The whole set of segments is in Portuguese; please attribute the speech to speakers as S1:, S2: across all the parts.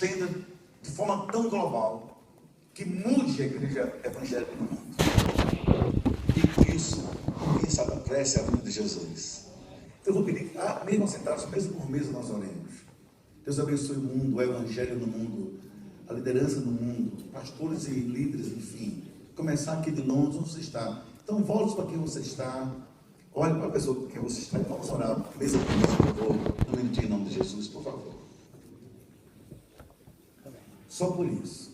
S1: estenda de forma tão global que mude a igreja evangélica no mundo. E com isso, quem sabe cresce a vida de Jesus. Então eu vou pedir, mesmo sentados, mesmo por mesa, nós oremos. Deus abençoe o mundo, o evangelho no mundo, a liderança no mundo, pastores e líderes, enfim. Começar aqui de longe, onde você está. Então volte para quem você está. Olhe para a pessoa com quem você está e vamos orar. Mesa por mesa, por favor. Um minutinho em nome de Jesus, por favor. Só por isso.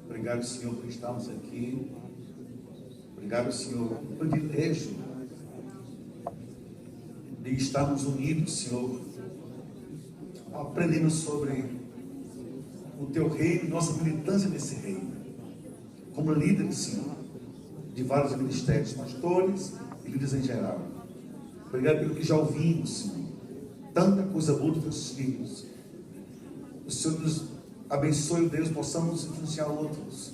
S1: Obrigado, Senhor, por estarmos aqui. Obrigado, Senhor, pelo privilégio de estarmos unidos, Senhor, aprendendo sobre o Teu reino, nossa militância nesse reino, como líderes, Senhor, de vários ministérios, pastores e líderes em geral. Obrigado pelo que já ouvimos, Senhor. Tanta coisa boa dos Teus filhos. O Senhor nos abençoe, Deus, possamos influenciar outros.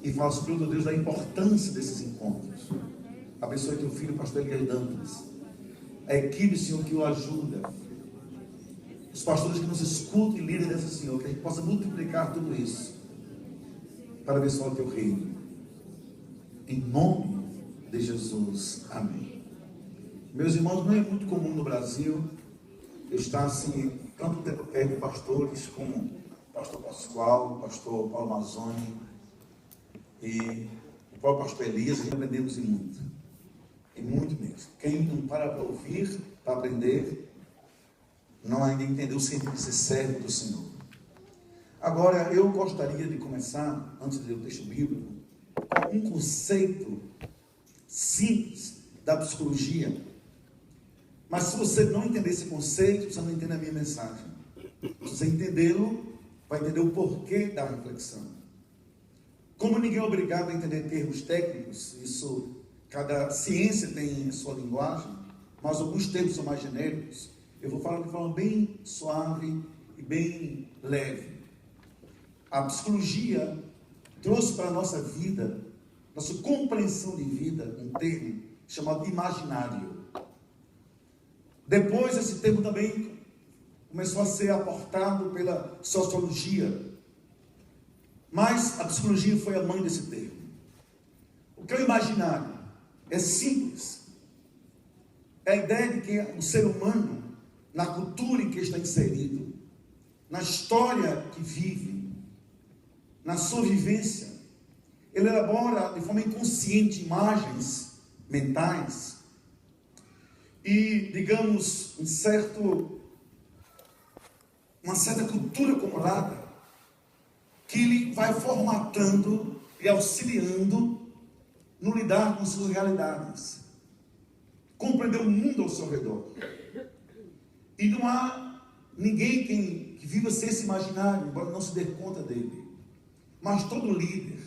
S1: E fala sobre o Deus da importância desses encontros. Abençoe teu filho, pastor Elias Dantas. A equipe, Senhor, que o ajuda. Os pastores que nos escutam e lidam dessa, Senhor. Que a gente possa multiplicar tudo isso. Para abençoar o teu reino. Em nome de Jesus. Amém. Meus irmãos, não é muito comum no Brasil eu estar assim, tanto tempo perto de pastores como o pastor Pascoal, o pastor Paulo Mazzoni e o próprio pastor Elias. A gente aprendemos muito. E muito mesmo. Quem não para ouvir, para aprender, não ainda entendeu sempre de ser servo do Senhor. Agora, eu gostaria de começar, antes de ler o texto bíblico, com um conceito simples da psicologia. Mas se você não entender esse conceito, você não entende a minha mensagem. Se você entendê-lo, vai entender o porquê da reflexão. Como ninguém é obrigado a entender termos técnicos, isso, cada ciência tem sua linguagem, mas alguns termos são mais genéricos, eu vou falar de forma bem suave e bem leve. A psicologia trouxe para a nossa vida, nossa compreensão de vida, um termo chamado imaginário. Depois esse termo também começou a ser aportado pela sociologia. Mas a psicologia foi a mãe desse termo. O que é o imaginário? É simples. É a ideia de que o ser humano, na cultura em que está inserido, na história que vive, na sua vivência, ele elabora de forma inconsciente imagens mentais e, digamos, uma certa cultura acumulada que ele vai formatando e auxiliando no lidar com suas realidades, compreender o mundo ao seu redor. E não há ninguém que viva sem esse imaginário, embora não se dê conta dele. Mas todo líder,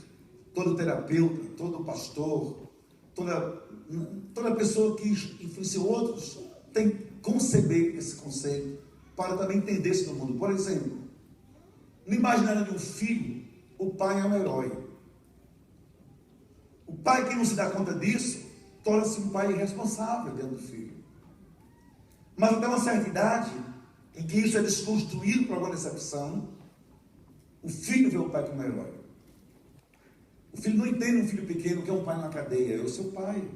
S1: todo terapeuta, todo pastor, toda pessoa que influencia outros tem que conceber esse conceito para também entender isso no mundo. Por exemplo, no imaginário de um filho, o pai é um herói. O pai que não se dá conta disso, torna-se um pai irresponsável diante do filho. Mas até uma certa idade, em que isso é desconstruído por alguma decepção, o filho vê o pai como herói. O filho não entende um filho pequeno que é um pai na cadeia, é o seu pai.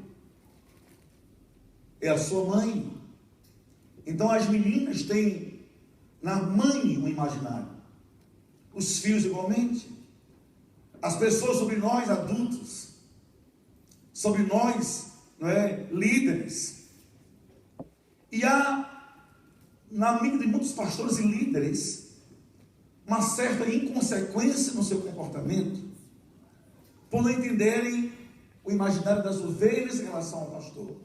S1: É a sua mãe. Então as meninas têm na mãe um imaginário. Os filhos igualmente. As pessoas sobre nós, adultos, sobre nós, líderes. E há, na mente de muitos pastores e líderes, uma certa inconsequência no seu comportamento, por não entenderem o imaginário das ovelhas em relação ao pastor.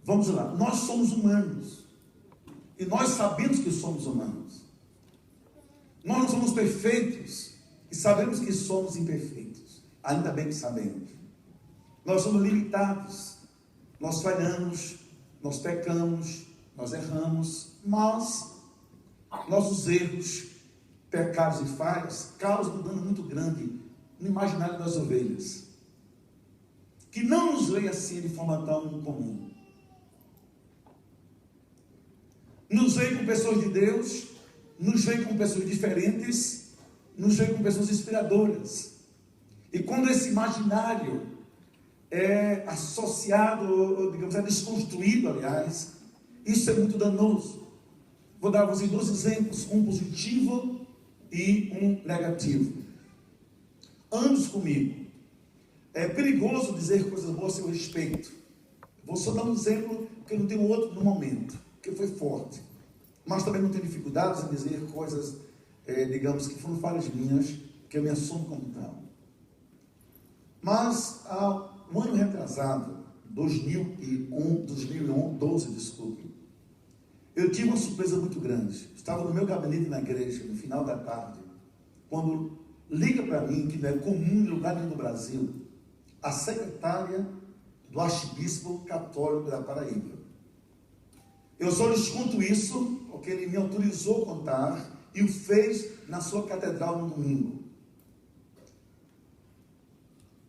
S1: Vamos lá, nós somos humanos, e nós sabemos que somos humanos. Nós não somos perfeitos, e sabemos que somos imperfeitos. Ainda bem que sabemos. Nós somos limitados. Nós falhamos, nós pecamos, nós erramos, mas nossos erros, pecados e falhas causam um dano muito grande no imaginário das ovelhas, que não nos vê assim de forma tão comum. Nos vê com pessoas de Deus, nos vê com pessoas diferentes, nos vê com pessoas inspiradoras. E quando esse imaginário é associado, digamos, é desconstruído, aliás, isso é muito danoso. Vou dar a vocês 2 exemplos, um positivo e um negativo. Ambos comigo. É perigoso dizer coisas boas a seu respeito. Vou só dar um exemplo, porque eu não tenho outro no momento, que foi forte. Mas também não tenho dificuldades em dizer coisas, digamos, que foram falhas minhas, que eu me assumo como tal. Mas, há um ano retrasado, 2012, desculpe, eu tive uma surpresa muito grande. Estava no meu gabinete na igreja, no final da tarde, quando liga para mim, que não é comum em lugar nenhum do Brasil, a secretária do arcebispo católico da Paraíba. Eu só lhes conto isso porque ele me autorizou a contar e o fez na sua catedral no domingo.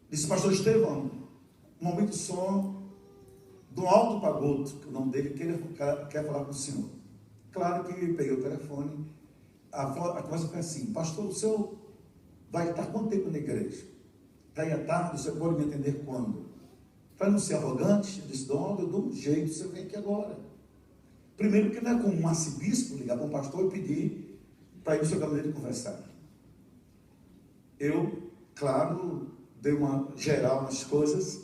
S1: Disse: pastor Estevão, um momento só, do Alto Pagoto, que é o nome dele, que ele quer falar com o senhor. Claro que eu peguei o telefone, a conversa foi assim: pastor, o senhor vai estar quanto tempo na igreja? Está aí à tarde, o senhor pode me atender quando? Para não ser arrogante, eu disse: eu dou um jeito, você vem aqui agora. Primeiro, que não é como um arcebispo ligar para um pastor e pedir para ir no seu gabinete conversar. Eu, claro, dei uma geral nas coisas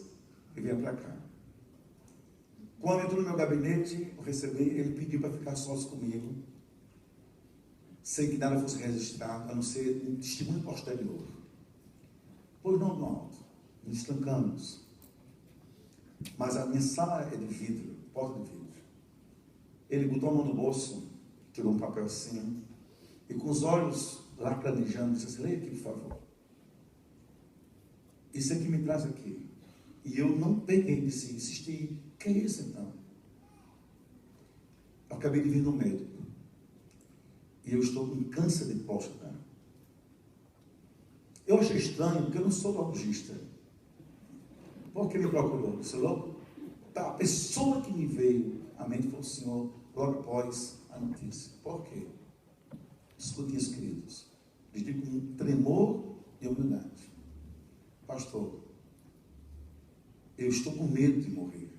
S1: e vinha para cá. Quando entrou no meu gabinete, eu recebi, ele pediu para ficar sós comigo, sem que nada fosse registrado, a não ser um testemunho posterior. Pois não, Donaldo, nos estancamos. Mas a minha sala é de vidro, porta de vidro. Ele botou a mão no bolso, tirou um papel assim, e com os olhos lacrimejando, disse assim: leia aqui, por favor. Isso aqui me traz aqui. E eu não peguei, disse, insisti: que é isso então? Eu acabei de vir no médico. E eu estou com câncer de próstata. Eu achei estranho, porque eu não sou urologista. Por que me procurou? Disse: logo, tá, a pessoa que me veio à mente foi o senhor, logo após a notícia. Por quê? Escute isso, queridos. Lhes digo com tremor e humildade: pastor, eu estou com medo de morrer.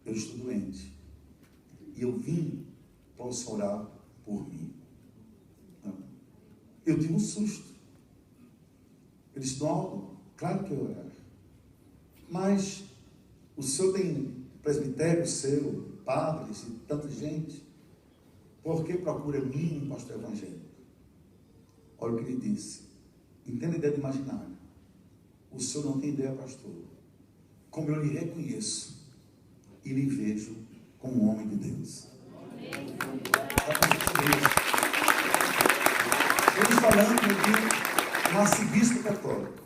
S1: Eu estou doente. E eu vim para o senhor orar por mim. Eu tive um susto. Eu disse: Donaldo, claro que eu orar. Mas o senhor tem presbitério seu, padres e tanta gente. Por que procura mim, um pastor evangélico? Olha o que ele disse. Entenda a ideia de imaginário. O senhor não tem ideia, pastor, como eu lhe reconheço e lhe vejo como um homem de Deus. Estamos falando de um arcebispo católico.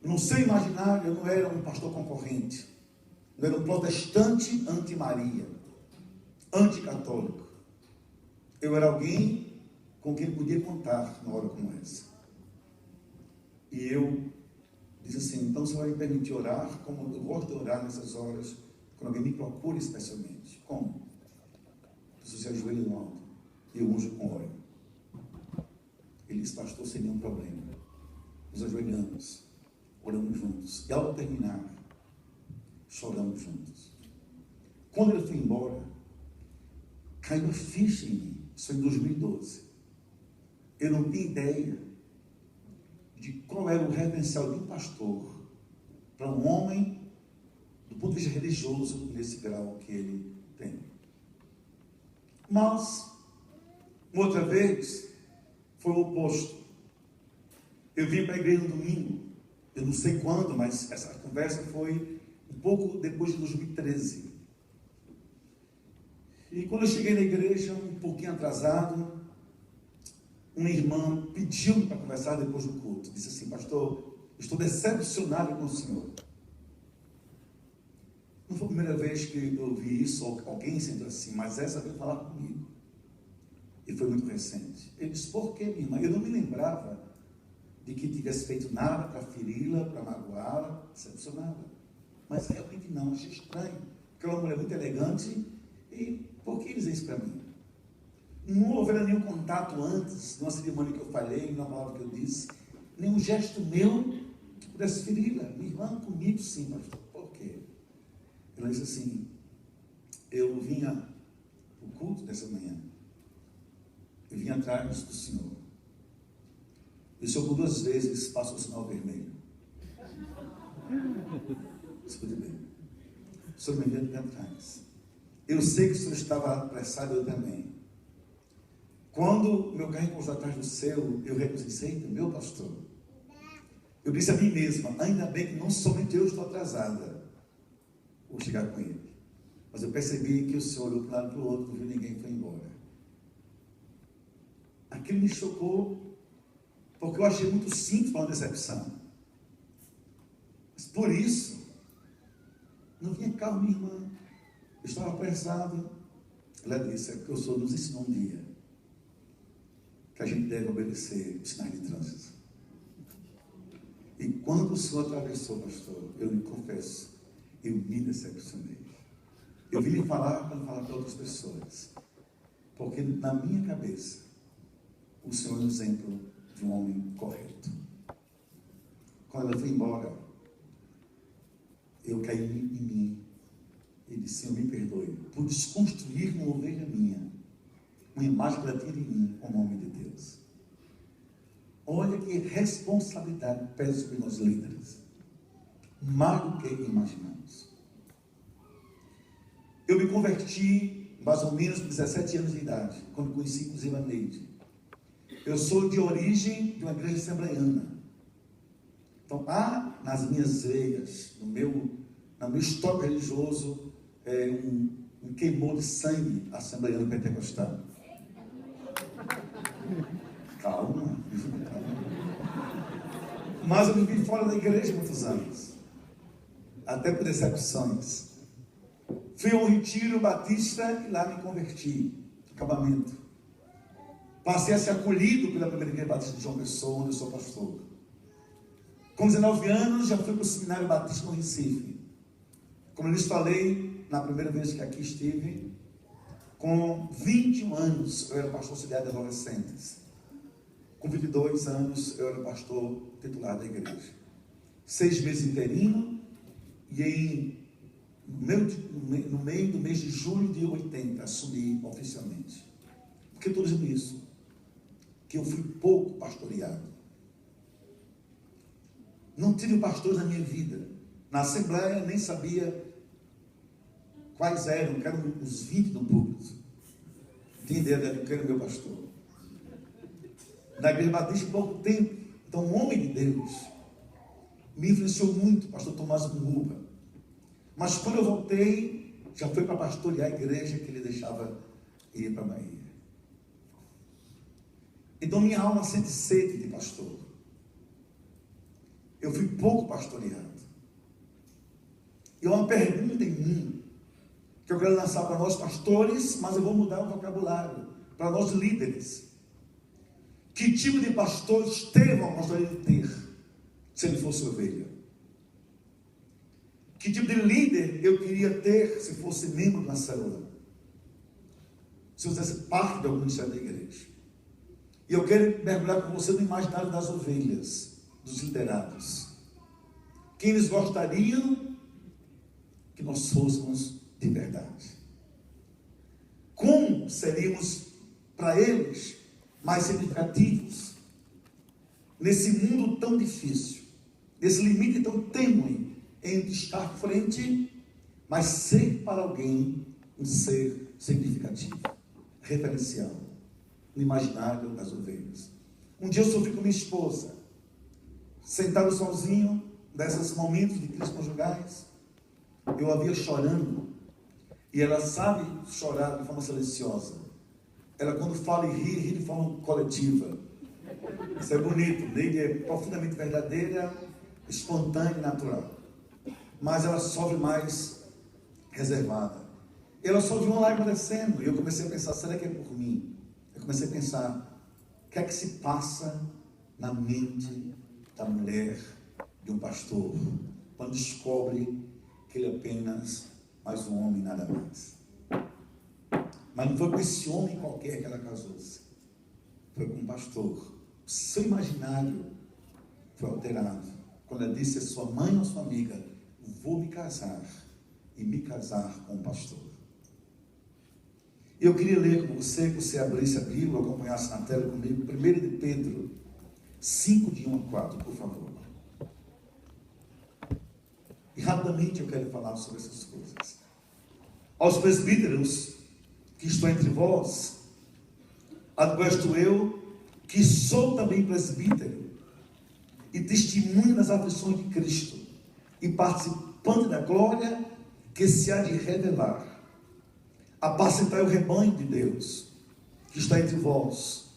S1: No seu imaginário, eu não era um pastor concorrente. Eu era um protestante anti-Maria, anticatólico. Eu era alguém com quem podia contar numa hora como essa. E eu disse assim: então você vai me permitir orar como eu gosto de orar nessas horas, quando alguém me procura especialmente. Como? Você ajoelha no alto e eu unjo com óleo. Ele disse: pastor, sem nenhum problema. Nos ajoelhamos, oramos juntos. E ao terminar, choramos juntos. Quando ele foi embora, caiu a ficha em mim. Isso foi em 2012. Eu não tinha ideia de qual era o referencial de um pastor para um homem, do ponto de vista religioso, nesse grau que ele tem. Mas, uma outra vez, foi o oposto. Eu vim para a igreja no domingo, eu não sei quando, mas essa conversa foi um pouco depois de 2013. E quando eu cheguei na igreja, um pouquinho atrasado, uma irmã pediu-me para conversar depois do culto. Disse assim: pastor, estou decepcionado com o senhor. Não foi a primeira vez que eu ouvi isso, ou alguém sentou assim, mas essa veio falar comigo. E foi muito recente. Ele disse: por que, minha irmã? Eu não me lembrava de que tivesse feito nada para feri-la, para magoá-la, decepcionada. Mas realmente não, achei estranho. Porque ela é uma mulher muito elegante. E por que dizer isso para mim? Não houve nenhum contato antes, numa cerimônia que eu falei, numa palavra que eu disse, nenhum gesto meu que pudesse feri-la. Minha irmã, comigo sim, pastor. Por quê? Ela disse assim: eu vinha o culto dessa manhã, eu vim atrás do senhor. E o senhor por 2 vezes passou o sinal vermelho. Escute bem. O senhor me veio atrás. Eu sei que o senhor estava apressado, eu também. Quando meu carro encostou atrás do seu, eu reconheci: meu pastor. Eu disse a mim mesma: ainda bem que não somente eu estou atrasada, vou chegar com ele. Mas eu percebi que o senhor olhou para um lado e para o outro, não viu ninguém e foi embora. Aquilo me chocou, porque eu achei muito simples uma decepção. Mas por isso, não vinha carro, minha irmã. Eu estava apressado. Ela disse: é porque o senhor nos ensinou um dia que a gente deve obedecer os sinais de trânsito. E quando o senhor atravessou, pastor, eu lhe confesso, eu me decepcionei. Eu vim lhe falar para não falar para outras pessoas, porque na minha cabeça o senhor é um exemplo de um homem correto. Quando ela foi embora, eu caí em mim e disse: Senhor, me perdoe por desconstruir uma ovelha minha, uma imagem que ela tinha de mim, como homem de Deus. Olha que responsabilidade pesa sobre nós líderes, mais do que imaginamos. Eu me converti mais ou menos com 17 anos de idade, quando conheci inclusive a Neide. Eu sou de origem de uma igreja assembleiana. Então há nas minhas veias, no meu histórico religioso, um queimou de sangue assembleiano pentecostal. Calma. Mas eu vivi fora da igreja muitos anos, até por decepções. Fui a um retiro batista e lá me converti. Acabamento. Passei a ser acolhido pela primeira igreja batista de João Pessoa, onde eu sou pastor. Com 19 anos já fui para o seminário batista no Recife. Como eu lhes falei na primeira vez que aqui estive, com 21 anos eu era pastor auxiliar de adolescentes. Com 22 anos eu era pastor titular da igreja. 6 meses interino, e no meio do mês de julho de 80 assumi oficialmente. Por que eu estou dizendo isso? Que eu fui pouco pastoreado. Não tive pastores na minha vida. Na Assembleia nem sabia quais eram os 20 do público. Tinha ideia de quem era o meu pastor. Na igreja batista, pouco tempo. Então, um homem de Deus me influenciou muito, o pastor Tomás Muruba. Mas quando eu voltei, já foi para pastorear a igreja que ele deixava ir para a Bahia. Então, minha alma sente sede de pastor. Eu fui pouco pastoreado. E há uma pergunta em mim, que eu quero lançar para nós pastores, mas eu vou mudar o vocabulário, para nós líderes. Que tipo de pastor Estevão gostaria de ter, se ele fosse ovelha? Que tipo de líder eu queria ter, se fosse membro de uma célula? Se eu fizesse parte de algum ministério da igreja. E eu quero mergulhar com você no imaginário das ovelhas, dos liderados. Que eles gostariam que nós fôssemos de verdade. Como seríamos para eles mais significativos nesse mundo tão difícil, nesse limite tão tênue entre estar frente, mas ser para alguém um ser significativo, referencial, no imaginário das ovelhas. Um dia eu sofri com minha esposa, sentado sozinho, nesses momentos de crises conjugais, eu a via chorando, e ela sabe chorar de forma silenciosa. Ela, quando fala e ri de forma coletiva. Isso é bonito. Neide é profundamente verdadeira, espontânea e natural. Mas ela sofre mais reservada. Ela só viu uma lágrima descendo. E eu comecei a pensar, será que é por mim? Eu comecei a pensar, o que é que se passa na mente da mulher de um pastor, quando descobre que ele é apenas mais um homem, nada mais. Mas não foi com esse homem qualquer que ela casou-se. Foi com um pastor. O seu imaginário foi alterado. Quando ela disse a sua mãe ou sua amiga, vou me casar e me casar com um pastor. Eu queria ler com você, que você abrisse a Bíblia, acompanhasse na tela comigo, 1 de Pedro 5, de 1 a 4, por favor. E rapidamente eu quero falar sobre essas coisas. Aos presbíteros que estão entre vós, admoesto eu, que sou também presbítero, e testemunho das aflições de Cristo, e participante da glória que se há de revelar. Apacentai o rebanho de Deus, que está entre vós,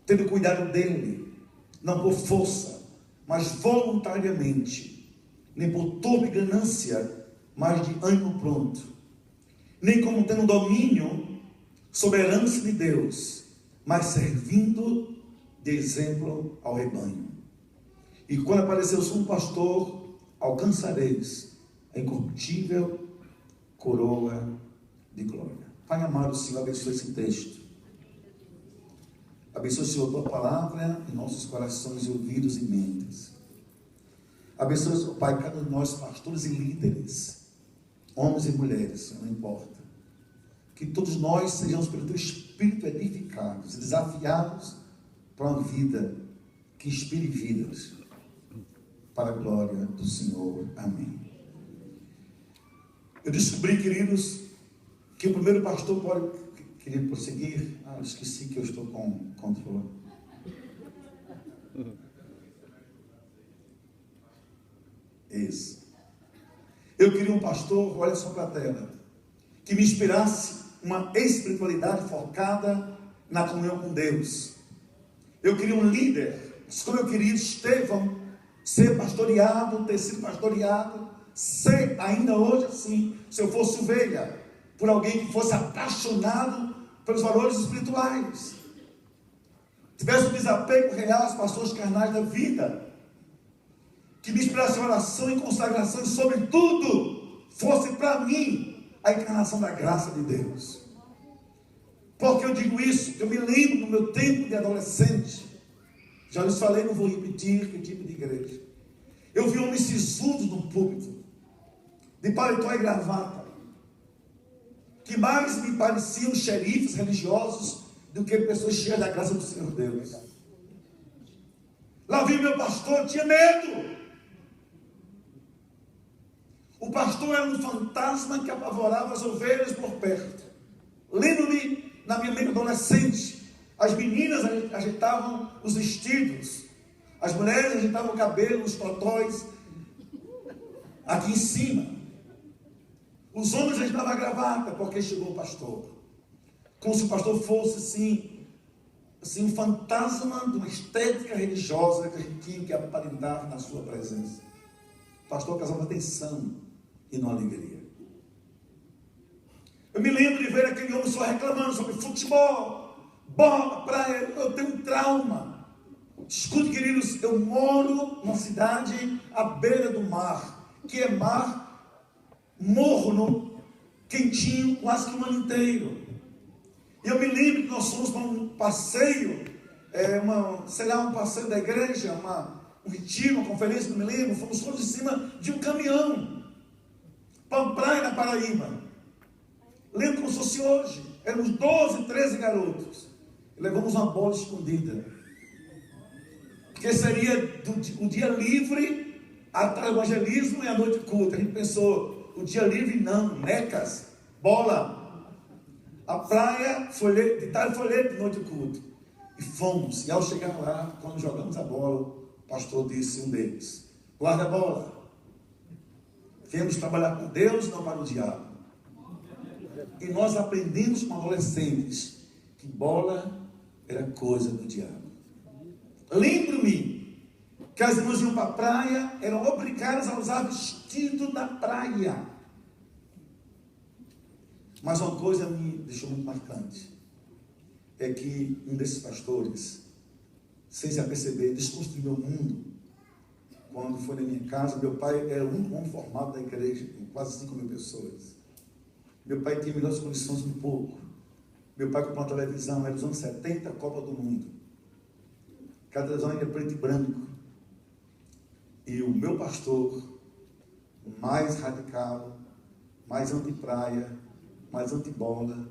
S1: tendo cuidado dele, não por força, mas voluntariamente, nem por torpe ganância, mas de ânimo pronto, nem como tendo domínio sobre a herança de Deus, mas servindo de exemplo ao rebanho. E quando aparecer o sumo pastor, alcançareis a incorruptível coroa de glória. Pai amado, Senhor, abençoe esse texto. Abençoe, Senhor, a tua palavra em nossos corações, ouvidos e mentes. Abençoe, Senhor, Pai, cada um de nós, pastores e líderes, homens e mulheres, não importa. Que todos nós sejamos pelo teu Espírito edificados e desafiados para uma vida que inspire vidas para a glória do Senhor. Amém. Eu descobri, queridos, que o primeiro pastor pode... Querido, prosseguir. Eu esqueci que eu estou com controle. Isso. Eu queria um pastor, olha só para a tela, que me inspirasse uma espiritualidade focada na comunhão com Deus. Eu queria um líder, como eu queria Estevão, ser pastoreado, ter sido pastoreado, ser ainda hoje assim, se eu fosse ovelha, por alguém que fosse apaixonado pelos valores espirituais, tivesse um desapego real às paixões carnais da vida, que me inspirasse em oração e consagração, e sobretudo, fosse para mim a encarnação da graça de Deus. Porque eu digo isso? Eu me lembro do meu tempo de adolescente, já lhes falei, não vou repetir que tipo de igreja. Eu vi homens sisudos no púlpito, de paletó e gravata, que mais me pareciam xerifes religiosos do que pessoas cheias da graça do Senhor Deus. Lá vi meu pastor, tinha medo. O pastor era um fantasma que apavorava as ovelhas por perto. Lembro-me, na minha mente adolescente, as meninas ajeitavam os vestidos, as mulheres ajeitavam o cabelo, os totóis, aqui em cima. Os homens ajeitavam a gravata, porque chegou o pastor. Como se o pastor fosse, assim um fantasma de uma estética religiosa que a gente tinha que aparentar na sua presença. O pastor causava atenção e não alegria. Eu me lembro de ver aquele homem só reclamando sobre futebol, bola, praia. Eu tenho um trauma. Escute, queridos, eu moro numa cidade à beira do mar, que é mar morno, quentinho, quase que o ano inteiro. E eu me lembro que nós fomos para um passeio, um passeio da igreja, um retiro, uma conferência, não me lembro, fomos todos em cima de um caminhão, para uma praia na Paraíba. Lembro como se fosse hoje, éramos 12, 13 garotos, e levamos uma bola escondida, porque seria o dia livre, atrás do evangelismo e a noite culta. A gente pensou, o dia livre não, necas, bola, a praia, de tarde folheto, de noite culto. E fomos, e ao chegar lá, quando jogamos a bola, o pastor disse, um deles, guarda a bola, viemos trabalhar com Deus, não para o diabo. E nós aprendemos com adolescentes que bola era coisa do diabo. Lembro-me que as irmãs iam para a praia, eram obrigadas a usar vestido na praia. Mas uma coisa me deixou muito marcante, é que um desses pastores, sem se aperceber, desconstruiu meu mundo. Quando foi na minha casa, meu pai era o único homem formado da igreja, com quase 5.000 pessoas. Meu pai tinha melhores condições um pouco. Meu pai comprou uma televisão, era dos anos 70, Copa do Mundo. Cada televisão era preto e branco. E o meu pastor, o mais radical, mais anti-praia, mais anti-bola,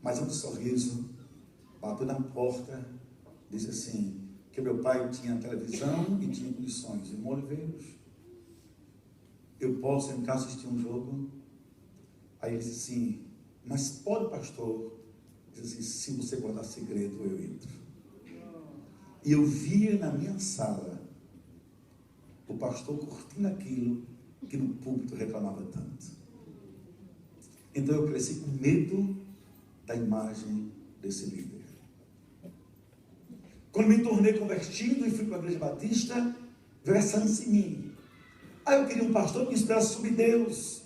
S1: mais anti-sorriso, bateu na porta, disse assim, que meu pai tinha televisão e tinha condições. Irmão Oliveiros, eu posso entrar assistir um jogo? Aí ele disse assim, mas pode, pastor? Ele disse assim, se você guardar segredo, eu entro. E eu via na minha sala o pastor curtindo aquilo que no púlpito reclamava tanto. Então eu cresci com medo da imagem desse líder. Quando me tornei convertido e fui para a Igreja Batista, veio essa ânsia em mim. Aí eu queria um pastor que me inspirasse sobre Deus,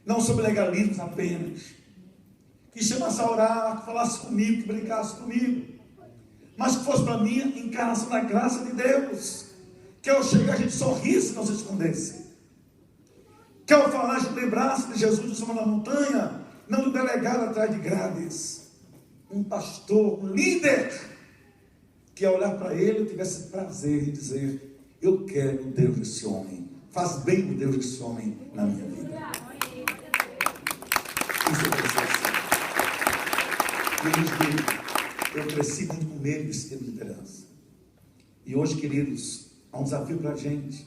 S1: não sobre legalismos apenas, que chamasse a orar, que falasse comigo, que brincasse comigo, mas que fosse para mim a encarnação da graça de Deus, que ao chegar a gente sorrisse, não se escondesse, que ao falar a gente lembrasse de Jesus do Sermão da Montanha, não do delegado atrás de grades. Um pastor, um líder, que ao olhar para ele eu tivesse prazer em dizer, eu quero o Deus desse homem, faz bem o Deus desse homem na minha vida. Isso eu cresci. Eu cresci muito com medo desse tipo de liderança. E hoje, queridos, há um desafio para a gente.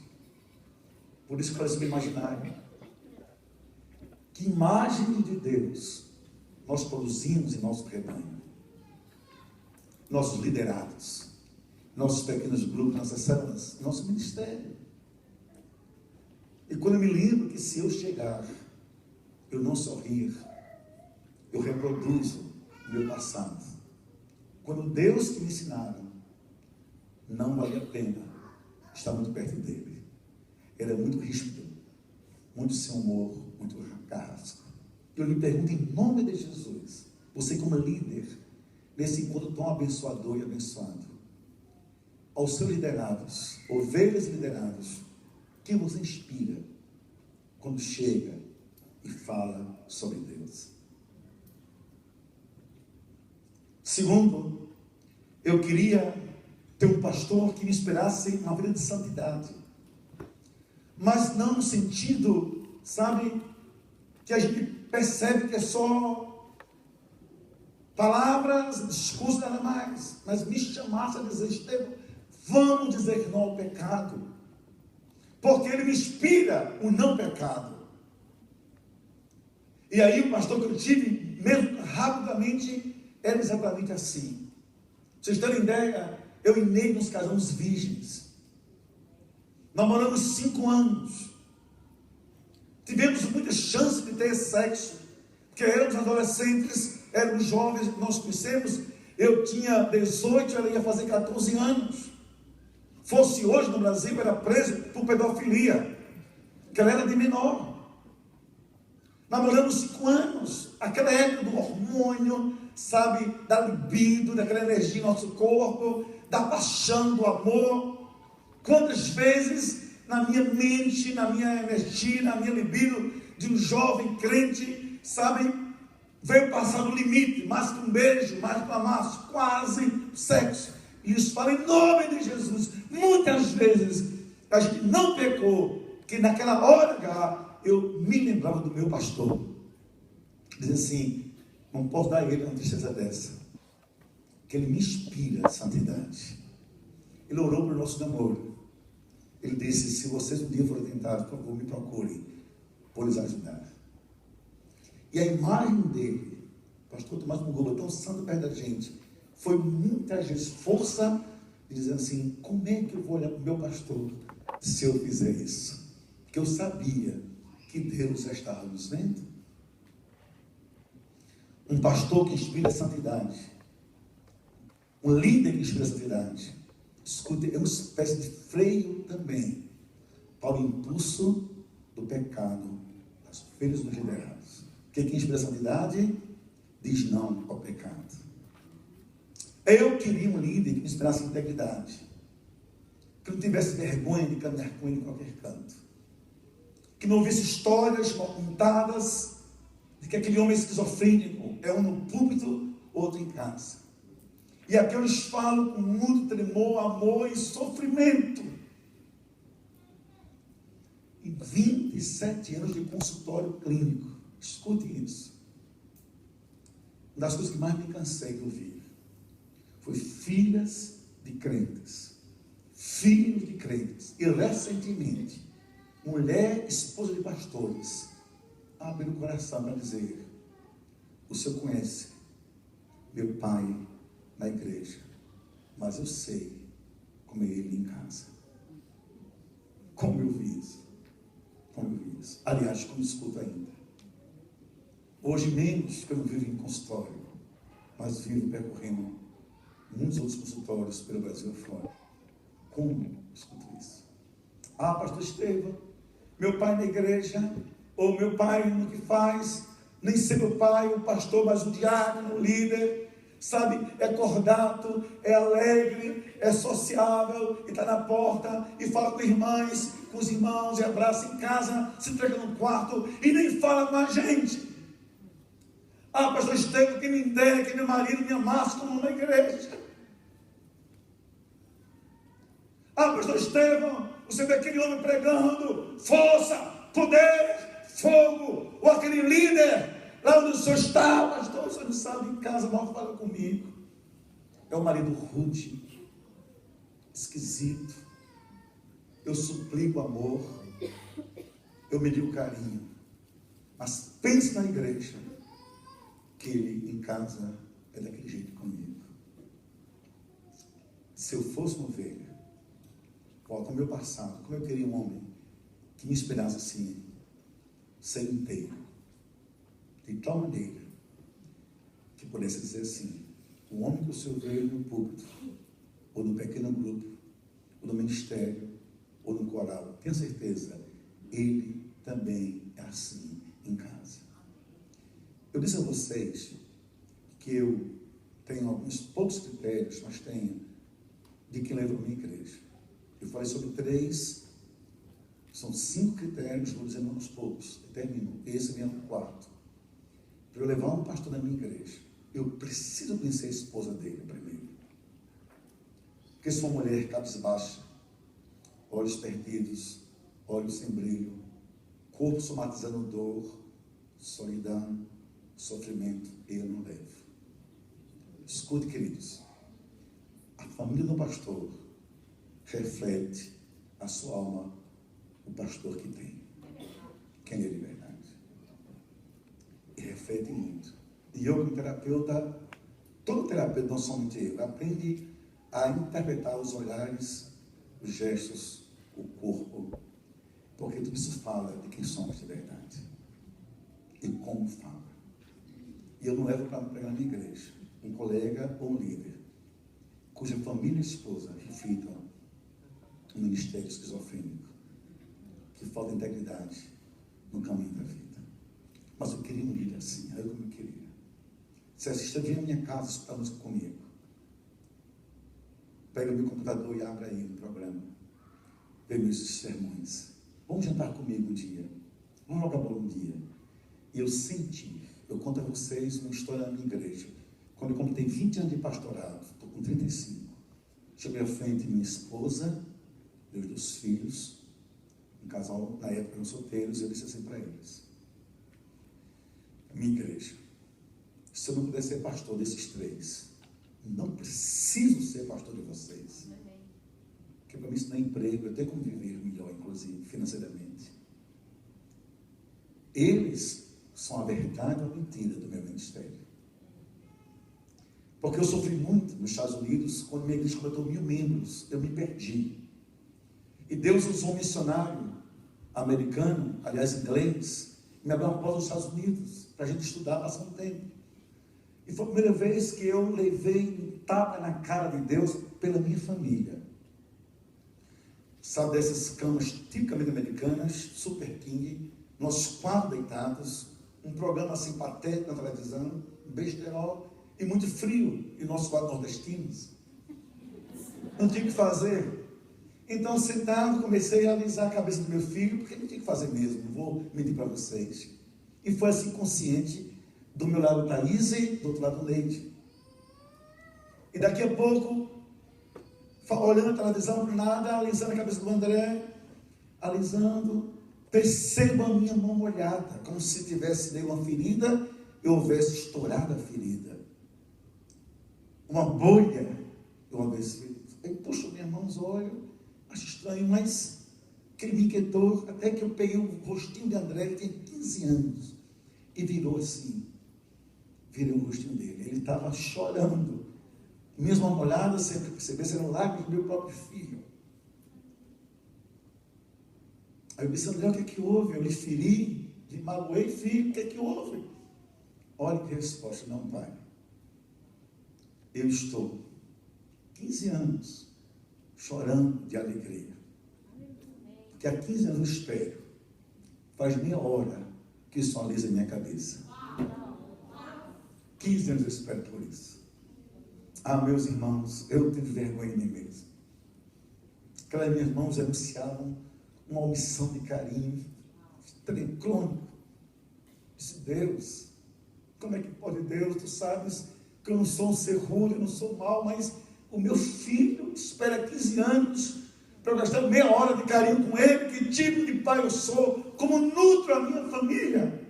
S1: Por isso que parece me imaginário. Que imagem de Deus nós produzimos em nosso rebanho? Nossos liderados, nossos pequenos grupos, nossas células, nosso ministério. E quando eu me lembro que se eu chegar, eu não sorrir, eu reproduzo o meu passado. Quando Deus que me ensinaram, não vale a pena estar muito perto dele. Ele é muito ríspido, muito sem humor, muito carrasco. Eu lhe pergunto em nome de Jesus, você como líder, nesse encontro tão abençoador e abençoado, aos seus liderados, ovelhas liderados, quem você inspira quando chega e fala sobre Deus? Segundo, eu queria ter um pastor que me inspirasse uma vida de santidade, mas não no sentido, sabe, que a gente percebe que é só palavras, discurso, nada mais, mas me chamasse a dizer, Estevão, vamos dizer não ao pecado, porque ele me inspira o não pecado. E aí o pastor que eu tive, mesmo rapidamente, era exatamente assim. Vocês terem ideia, eu e Ney nos casamos virgens, namoramos 5 anos, tivemos muita chance de ter sexo, porque éramos adolescentes, éramos jovens, nós conhecemos, eu tinha 18, ela ia fazer 14 anos. Fosse hoje no Brasil, era preso por pedofilia, porque ela era de menor. Namoramos 5 anos, aquela época do hormônio, sabe, da libido, daquela energia no nosso corpo, da paixão, do amor. Quantas vezes na minha mente, na minha energia, na minha libido de um jovem crente, sabe, veio passar no limite, mais que um beijo, mais que um amasso, quase sexo. E isso fala em nome de Jesus. Muitas vezes a gente não pecou, que naquela hora eu me lembrava do meu pastor. Diz assim, não posso dar a ele uma tristeza dessa, que ele me inspira a santidade. Ele orou pelo nosso namoro. Ele disse, se vocês um dia forem tentados, por favor, me procurem, por lhes ajudar. E a imagem dele, pastor Tomás Mugoba, tão santo perto da gente, foi muitas vezes força de dizer assim, como é que eu vou olhar para o meu pastor se eu fizer isso? Porque eu sabia que Deus já estava nos vendo. Um pastor que inspira a santidade, um líder que inspira a santidade, Escute, é uma espécie de freio também para o impulso do pecado das ovelhas dos liderados. Porque quem inspira a santidade diz não ao pecado. Eu queria um líder que me inspirasse integridade, que não tivesse vergonha de caminhar com ele em qualquer canto, que não ouvisse histórias mal contadas de que aquele homem esquizofrênico é um no púlpito, outro em casa. E aqui eu lhes falo com muito tremor, amor e sofrimento. E 27 anos de consultório clínico, escute isso. Uma das coisas que mais me cansei de ouvir foi filhas de crentes, filhos de crentes, e recentemente, mulher, esposa de pastores, abriu o coração para dizer: o senhor conhece meu pai na igreja, mas eu sei como é ele em casa. Como eu vi isso? Como eu vi isso? Aliás, como escuto ainda. Hoje menos, que eu não vivo em consultório, mas vivo percorrendo muitos outros consultórios pelo Brasil afora. Como escuto isso? Ah, pastor Estevão, meu pai na igreja, ou meu pai no que faz, nem ser meu pai, o pastor, mas o diácono, o líder, sabe, é cordato, é alegre, é sociável, e está na porta, e fala com irmãs, com os irmãos, e abraça em casa, se entrega no quarto, e nem fala com a gente. Ah, pastor Estevão, quem me dera que meu marido me amasse como na igreja. Ah, pastor Estevão, você vê aquele homem pregando força, poder, fogo, ou aquele líder lá onde o senhor está, pastor, você não sabe, em casa mal fala comigo. É um marido rude, esquisito. Eu suplico amor, eu medio carinho, mas pense na igreja que ele em casa é daquele jeito comigo. Se eu fosse uma ovelha, volta ao meu passado, como eu queria um homem que me inspirasse assim, ser inteiro, de tal maneira que pudesse dizer assim: o homem que o senhor veio no púlpito, ou no pequeno grupo, ou no ministério, ou no coral, tenha certeza, ele também é assim em casa. Eu disse a vocês que eu tenho alguns poucos critérios, mas tenho, de quem leva a minha igreja. Eu falei sobre 3, são 5 critérios, vou dizendo aos poucos, eu termino. Esse é o 4. Para eu levar um pastor na minha igreja, eu preciso conhecer a esposa dele primeiro. Porque se uma mulher cabisbaixa, olhos perdidos, olhos sem brilho, corpo somatizando dor, solidão, sofrimento, eu não levo. Escute, queridos, a família do pastor reflete a sua alma, o pastor que tem, quem é de verdade, e reflete muito. E eu, como terapeuta, todo terapeuta, não somente eu, aprende a interpretar os olhares, os gestos, o corpo, porque tudo isso fala de quem somos de verdade e como fala. E eu não levo para pregar na minha igreja um colega ou um líder cuja família e esposa reflitam um ministério esquizofrênico, que falta integridade no caminho da vida. Mas eu queria um líder assim, era como eu queria. Se assista, vem à minha casa escutar música comigo. Pega meu computador e abre aí um programa. Vê meus sermões. Vamos jantar comigo um dia. Vamos jogar bola um dia. E eu senti, eu conto a vocês uma história da minha igreja. Quando eu completei 20 anos de pastorado, estou com 35. Cheguei à frente minha esposa, meus 2 filhos, um casal, na época eram solteiros, e eu disse assim para eles: minha igreja, se eu não puder ser pastor desses 3, não preciso ser pastor de vocês. Porque para mim isso não é emprego, eu tenho como viver melhor, inclusive, financeiramente. Eles são a verdade ou a mentira do meu ministério. Porque eu sofri muito nos Estados Unidos, quando minha igreja completou 1000 membros, eu me perdi. E Deus usou um missionário americano, aliás inglês, me abriu uma porta nos Estados Unidos, para a gente estudar, passar um tempo. E foi a primeira vez que eu levei um tapa na cara de Deus pela minha família. sabe, dessas camas tipicamente americanas, Super King, nós 4 deitados, um programa assim patético na televisão, besterol e muito frio, e nós 4 nordestinos. Não tinha o que fazer. Então, sentado, comecei a alisar a cabeça do meu filho, porque não tinha o que fazer mesmo, não vou mentir para vocês. E foi assim consciente, do meu lado Thaís e do outro lado Neide. E daqui a pouco, olhando a televisão, nada, alisando a cabeça do André, alisando, percebo a minha mão molhada, como se tivesse nele uma ferida, eu houvesse estourado a ferida. Uma bolha, eu houvesse feito. Eu puxo minhas mãos, olho, acho estranho, mas aquele me inquietou, até que eu peguei o rostinho de André, que tinha 15 anos, e virou assim, virei o rostinho dele. Ele estava chorando, mesmo uma olhada, sem perceber se era um lágrima do meu próprio filho. Aí eu disse: André, o que é que houve? Eu lhe feri, lhe magoei, filho, o que é que houve? Olha que resposta: não, pai, eu estou 15 anos chorando de alegria, porque há 15 anos eu espero, faz meia hora que isso alisa a minha cabeça. 15 anos eu espero por isso. Ah, meus irmãos, eu tive vergonha de mim mesmo. Aquelas minhas mãos anunciavam uma omissão de carinho, crônico. Disse: Deus, como é que pode Deus? Tu sabes que eu não sou um ser ruim, eu não sou mau, mas o meu filho espera 15 anos para eu gastar meia hora de carinho com ele. Que tipo de pai eu sou? Como nutro a minha família?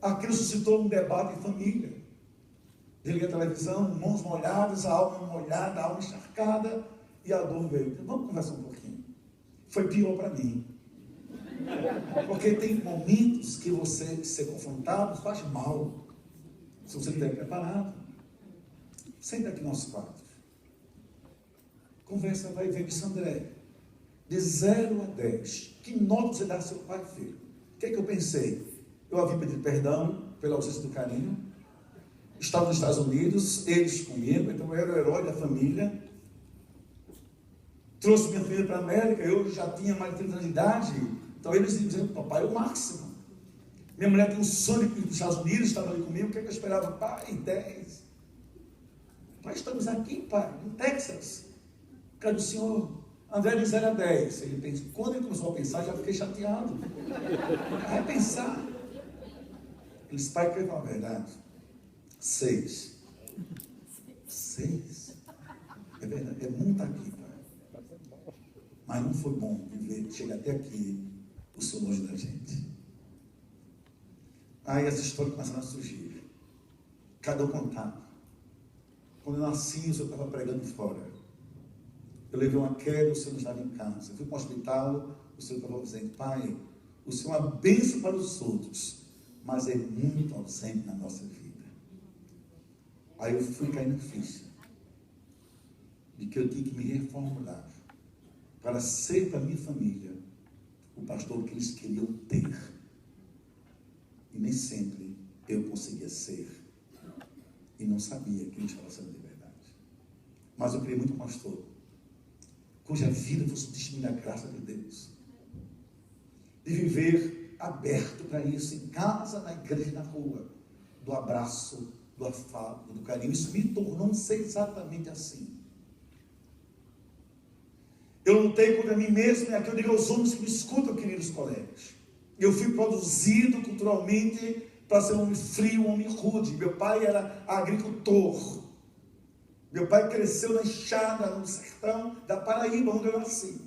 S1: Aquilo suscitou um debate em família. Desliguei a televisão, mãos molhadas, a alma molhada, a alma encharcada, e a dor veio. Vamos conversar um pouquinho. Foi pior para mim. Porque tem momentos que você ser confrontado faz mal, se você não estiver preparado. Senta aqui nos 4. Conversa, vai ver. Disse: André, de 0 a 10, que nota você dá ao seu pai e filho? O que é que eu pensei? Eu havia pedido perdão pela ausência do carinho. Estava nos Estados Unidos, eles comigo, então eu era o herói da família. Trouxe minha filha para a América, eu já tinha mais de 30 anos de idade, então eles diziam: papai é o máximo. Minha mulher tem um sonho de ir para os Estados Unidos, estava ali comigo, o que é que eu esperava? Pai, 10. Nós estamos aqui, pai, no Texas. Cadê o senhor? André, de 0 a 10. Ele pensa, quando ele começou a pensar, já fiquei chateado. Vai pensar. Ele disse: pai, quer falar a verdade? 6. 6? É verdade, é muito aqui, pai. Mas não foi bom viver, chegar até aqui, o senhor longe da gente. Aí as histórias começaram a surgir. Cada um contava. Quando eu nasci, o senhor estava pregando fora. Eu levei uma queda, o senhor não estava em casa. Eu fui para o hospital, o senhor estava dizendo: pai, o senhor é uma bênção para os outros, mas é muito ausente na nossa vida. Aí eu fui caindo ficha de que eu tinha que me reformular para ser para a minha família o pastor que eles queriam ter. E nem sempre eu conseguia ser. E não sabia que eu estava sendo de verdade. Mas eu queria muito um pastor cuja vida fosse testemunha da graça de Deus. De viver aberto para isso, em casa, na igreja, na rua. Do abraço, do afago, do carinho. Isso me tornou um ser exatamente assim. Eu lutei contra mim mesmo, e aqui eu digo aos homens que me escutam, queridos colegas. Eu fui produzido culturalmente para ser um homem frio, um homem rude. Meu pai era agricultor. Meu pai cresceu na enxada, no sertão da Paraíba, onde eu nasci.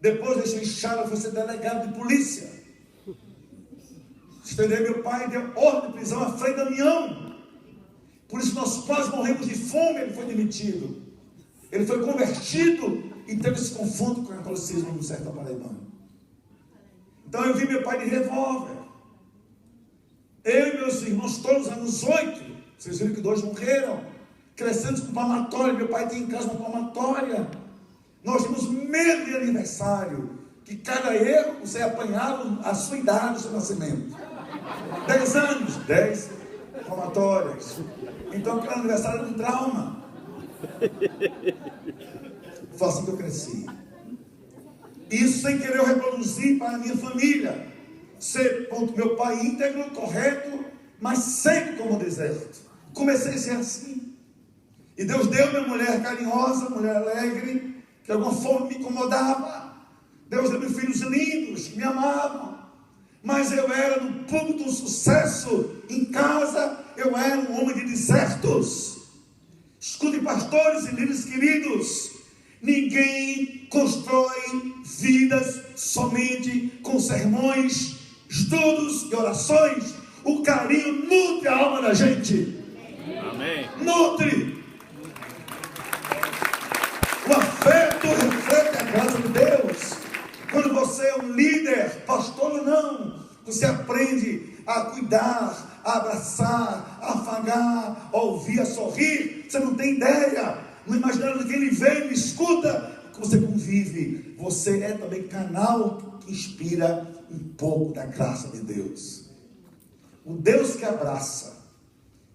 S1: Depois dessa enxada, foi ser delegado de polícia. Entendeu? Meu pai deu ordem de prisão a Frei Damião. Por isso nós quase morremos de fome. Ele foi demitido. Ele foi convertido e teve esse confronto com o catolicismo no sertão paraibano. Então eu vi meu pai de revólver. Eu e meus irmãos, todos anos 8. Vocês viram que 2 morreram. Crescendo com palmatória. Meu pai tinha em casa uma palmatória. Nós tínhamos medo de aniversário. Que cada erro você é apanhado a sua idade, o seu nascimento. 10 anos, 10 palmatórias. Então aquele aniversário era um trauma. Foi assim que eu cresci. Isso sem querer eu reproduzir para a minha família. Ser, ponto, meu pai íntegro, correto, mas seco como o deserto. Comecei a ser assim. E Deus deu minha mulher carinhosa, mulher alegre, que de alguma forma me incomodava. Deus deu meus filhos lindos, que me amavam. Mas eu era no púlpito um sucesso. Em casa, eu era um homem de desertos. Escute, pastores e líderes queridos. Ninguém constrói vidas somente com sermões, estudos e orações. O carinho nutre a alma da gente.
S2: Amém.
S1: Nutre. O afeto reflete a graça de Deus. Quando você é um líder, pastor ou não, você aprende a cuidar, a abraçar, a afagar, a ouvir, a sorrir. Você não tem ideia. Não imaginando que ele vem, me escuta, que você convive. Você é também canal que inspira um pouco da graça de Deus. O Deus que abraça,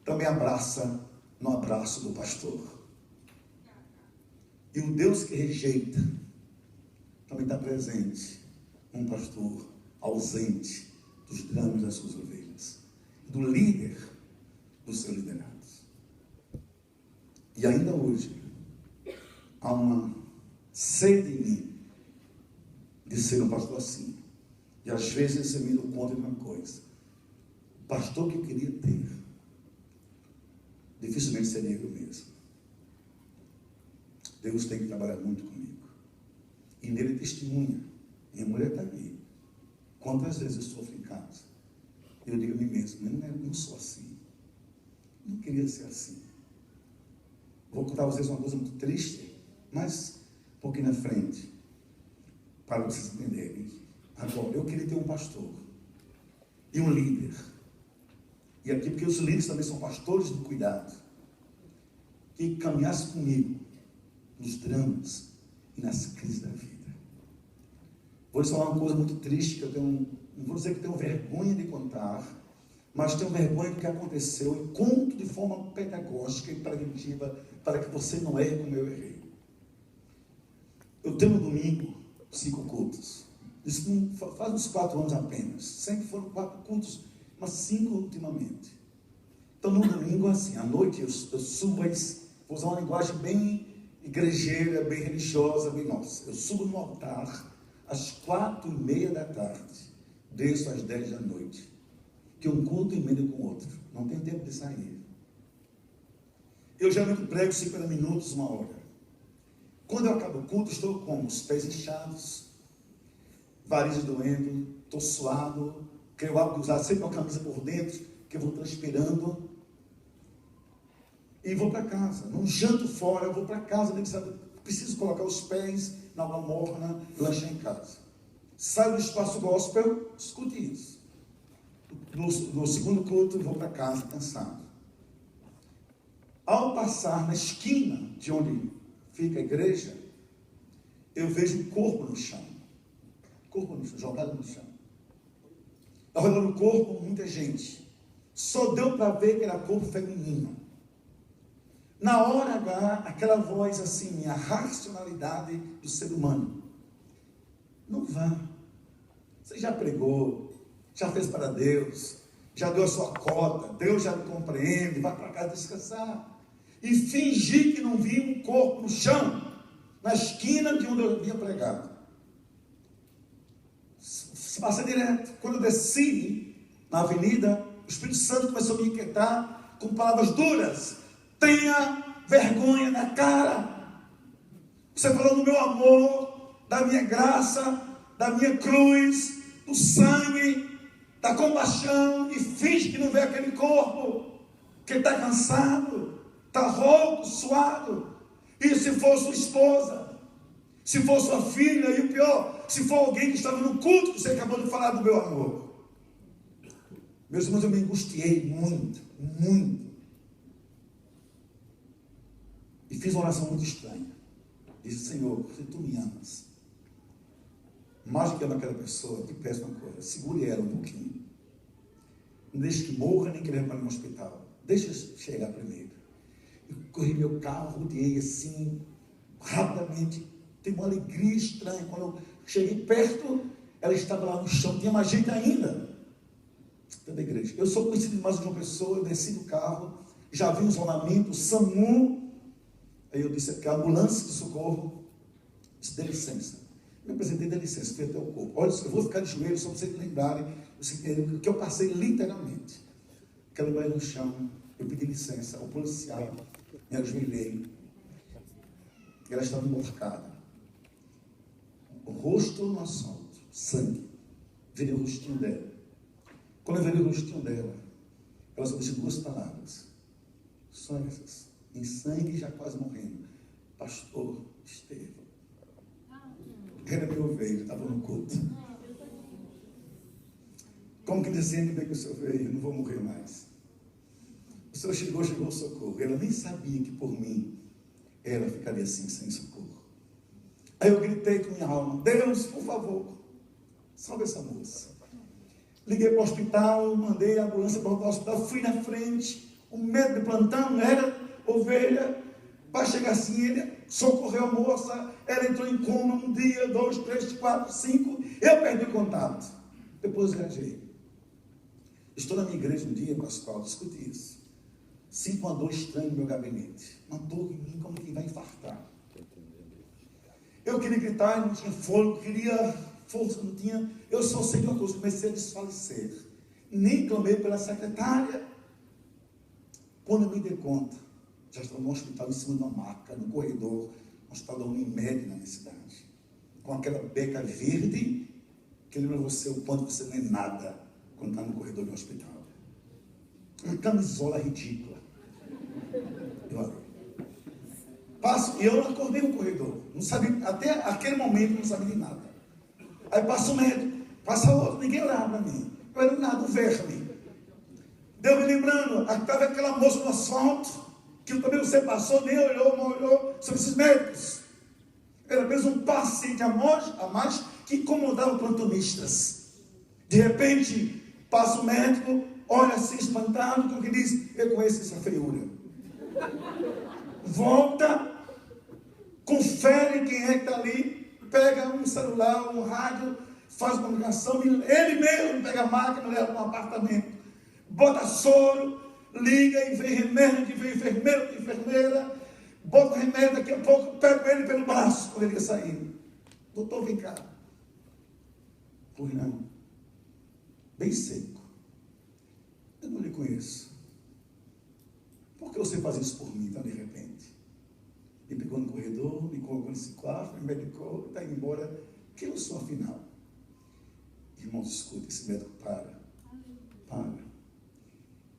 S1: também abraça no abraço do pastor. E o Deus que rejeita, também está presente um pastor ausente dos dramas das suas ovelhas, do líder dos seus liderados. E ainda hoje, há uma sede em mim de ser um pastor assim. E às vezes eu me dou conta de uma coisa: o pastor que eu queria ter, dificilmente seria eu mesmo. Deus tem que trabalhar muito comigo. E nele testemunha. Minha mulher está aqui. Quantas vezes eu sofro em casa? Eu digo a mim mesmo: eu não sou assim. Não queria ser assim. Vou contar a vocês uma coisa muito triste, mas um pouquinho na frente, para vocês entenderem. Agora, eu queria ter um pastor e um líder. E aqui, porque os líderes também são pastores do cuidado, que caminhasse comigo nos dramas e nas crises da vida. Vou lhes falar uma coisa muito triste, que eu tenho, não vou dizer que tenho vergonha de contar, mas tenho vergonha do que aconteceu e conto de forma pedagógica e preventiva para que você não erre como eu errei. Eu tenho no domingo 5 cultos. Isso faz uns 4 anos apenas. Sempre foram 4 cultos, mas 5 ultimamente. Então no domingo, assim, à noite eu subo, vou usar uma linguagem bem igrejeira, bem religiosa, bem nossa. Eu subo no altar às 4:30 da tarde, desço às 10 da noite, que um culto emenda com o outro, não tem tempo de sair. Eu geralmente prego 50 minutos, 1 hora. Quando eu acabo o culto, estou com os pés inchados, varizes doendo, estou suado, quero usar sempre uma camisa por dentro, que eu vou transpirando, e vou para casa. Não janto fora, eu vou para casa, preciso colocar os pés na água morna, lanchar em casa. Saio do espaço gospel, escute isso. No segundo culto, eu vou para casa cansado. Ao passar na esquina de onde fica a igreja, eu vejo um corpo no chão. Corpo no chão, jogado no chão. Ao redor do corpo, muita gente. Só deu para ver que era corpo feminino. Na hora H, aquela voz assim, a racionalidade do ser humano: não vá. Você já pregou, já fez para Deus, já deu a sua cota, Deus já me compreende, vai para casa descansar. E fingi que não vi um corpo no chão, na esquina de onde eu havia pregado. Passa direto. Quando eu desci na avenida, o Espírito Santo começou a me inquietar com palavras duras: tenha vergonha na cara. Você falou do meu amor, da minha graça, da minha cruz, do sangue, da compaixão, e finge que não vê aquele corpo, que está cansado, está rouco, suado. E se for sua esposa, se for sua filha, e o pior, se for alguém que estava no culto que você acabou de falar do meu amor. Meus irmãos, eu me angustiei muito, muito. E fiz uma oração muito estranha. Disse: Senhor, se tu me amas, mais do que ama aquela pessoa, eu te peço uma coisa: segure ela um pouquinho. Não deixe que morra, nem que leve para no hospital. Deixa eu chegar primeiro. Eu corri meu carro, rodeei assim, rapidamente, Tem uma alegria estranha. Quando eu cheguei perto, ela estava lá no chão, tinha mais gente ainda da igreja. Eu sou conhecido de mais de uma pessoa, eu desci do carro, já vi o isolamento, o SAMU. Aí eu disse que a ambulância de socorro disse, dê licença. Me apresentei, dê licença, fui até o corpo. Olha, eu vou ficar de joelho só para vocês lembrarem o que eu passei literalmente. Aquela mulher no chão, eu pedi licença ao policial, me ajoelhei. Ela estava emborcada. O rosto no asfalto, sangue. Virei o rostinho dela. Quando eu virei o rostinho dela, ela só disse 2 palavras. Só essas. Em sangue, já quase morrendo. Pastor Estevão. Era meu ovelha, estava no culto. Como que dizendo bem que o senhor veio, eu não vou morrer mais. O senhor chegou o socorro. Ela nem sabia que por mim ela ficaria assim, sem socorro. Aí eu gritei com minha alma, Deus, por favor, salve essa moça. Liguei para o hospital, mandei a ambulância para o hospital, fui na frente, o médico de plantão era ovelha, para chegar assim, ele socorreu a moça, ela entrou em coma 1 dia, 2, 3, 4, 5, eu perdi o contato. Depois viajei. Estou na minha igreja um dia, Pascoal, discuti isso. Sinto uma dor estranha no meu gabinete, uma dor em mim como quem vai infartar. Eu queria gritar, não tinha fôlego, queria força, não tinha. Eu só sei de uma coisa, comecei a desfalecer. Nem clamei pela secretária. Quando eu me dei conta, já estava no hospital, em cima de uma maca, no corredor, um hospital da Unimed na minha cidade. Com aquela beca verde, que lembra você o quanto você não é nada quando está no corredor do hospital. Uma camisola ridícula. Eu acordei no corredor, não sabia, até aquele momento não sabia de nada. Aí passa um médico, passa outro, ninguém olhava para mim. Eu era nada, um verme. Deu me lembrando, estava aquela moça no asfalto, que também você passou, nem olhou, não olhou, são esses médicos. Era apenas um paciente a mais que incomodava plantonistas. De repente, passa o médico, olha assim espantado, como que diz, eu conheço essa feiura. Volta, confere quem é que está ali, pega um celular, um rádio, faz comunicação, ele mesmo pega a máquina, leva para um apartamento, bota soro, liga e vem remédio, vem enfermeiro, enfermeira, bota o remédio, daqui a pouco pego ele pelo braço, quando ele ia saindo. Doutor, vem cá. Pois não. Bem seco. Eu não lhe conheço. Por que você faz isso por mim, tão de repente? Me pegou no corredor, me colocou nesse quarto, me medicou, está indo embora. Quem eu sou afinal? Irmãos, escuta, esse médico para.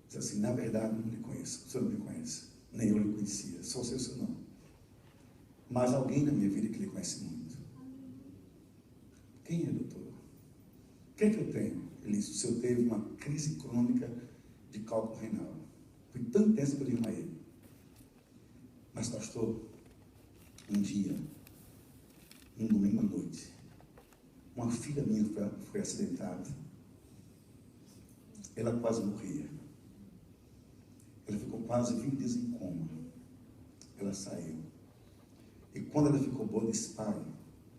S1: Diz assim, na verdade, não lhe conheço. O senhor não me conhece. Nem eu lhe conhecia. Só sei o seu nome. Mas alguém na minha vida que lhe conhece muito. Quem é, doutor? O que é que eu tenho? Ele disse, o senhor teve uma crise crônica de cálculo renal. Foi tão intenso que eu desmaiei. Mas, pastor, um dia, um domingo à noite, uma filha minha foi acidentada. Ela quase morria. Ela ficou quase 20 dias em coma. Ela saiu. E quando ela ficou boa, disse, pai,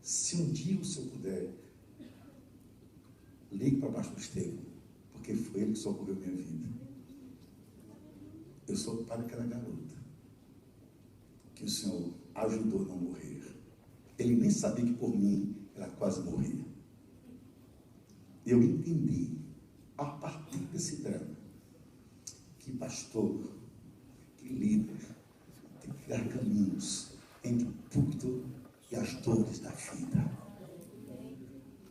S1: se um dia o senhor puder, ligue para baixo do Estevão, porque foi ele que socorreu minha vida. Eu sou o pai daquela garota que o Senhor ajudou a não morrer. Ele nem sabia que por mim ela quase morria. Eu entendi, a partir desse drama, que pastor, que líder, tem que criar caminhos entre o púlpito e as dores da vida.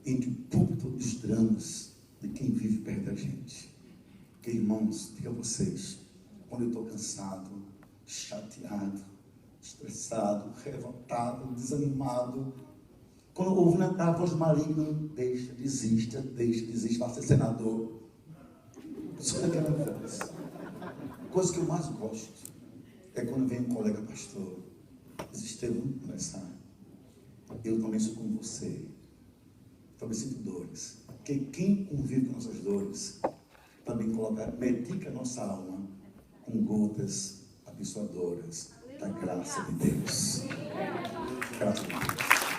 S1: Entre o púlpito e os dramas de quem vive perto da gente. Porque, irmãos, diga a vocês, quando eu estou cansado, chateado, estressado, revoltado, desanimado, quando eu ouvo a voz maligna, deixa, desista, vai ser senador. Só daquela voz. Coisa que eu mais gosto é quando vem um colega pastor, diz, Estevão, vamos conversar. Eu também sou como você. Também sinto dores. Porque quem convive com nossas dores também medica a nossa alma com gotas abençoadoras da graça de Deus. Graças a Deus.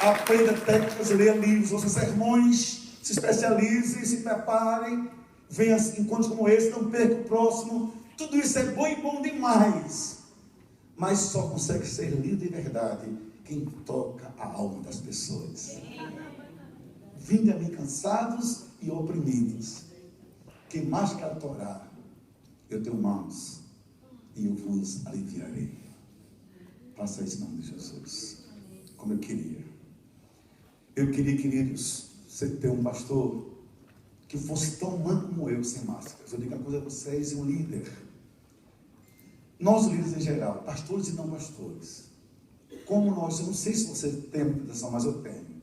S1: aprenda técnicas, leia livros, ouça sermões, se especialize, se prepare, venha em encontros como esse, não perca o próximo. Tudo isso é bom e bom demais, mas só consegue ser líder de verdade quem toca a alma das pessoas. Vinde a mim cansados e oprimidos, quem mais quer adorar, eu tenho mãos e eu vos aliviarei. Faça isso em nome de Jesus, como eu queria. Eu queria, queridos, você ter um pastor que fosse tão humano como eu, sem máscaras. Eu digo uma coisa a vocês, um líder. Nós líderes em geral, pastores e não pastores, como nós, eu não sei se você tem a tentação, mas eu tenho.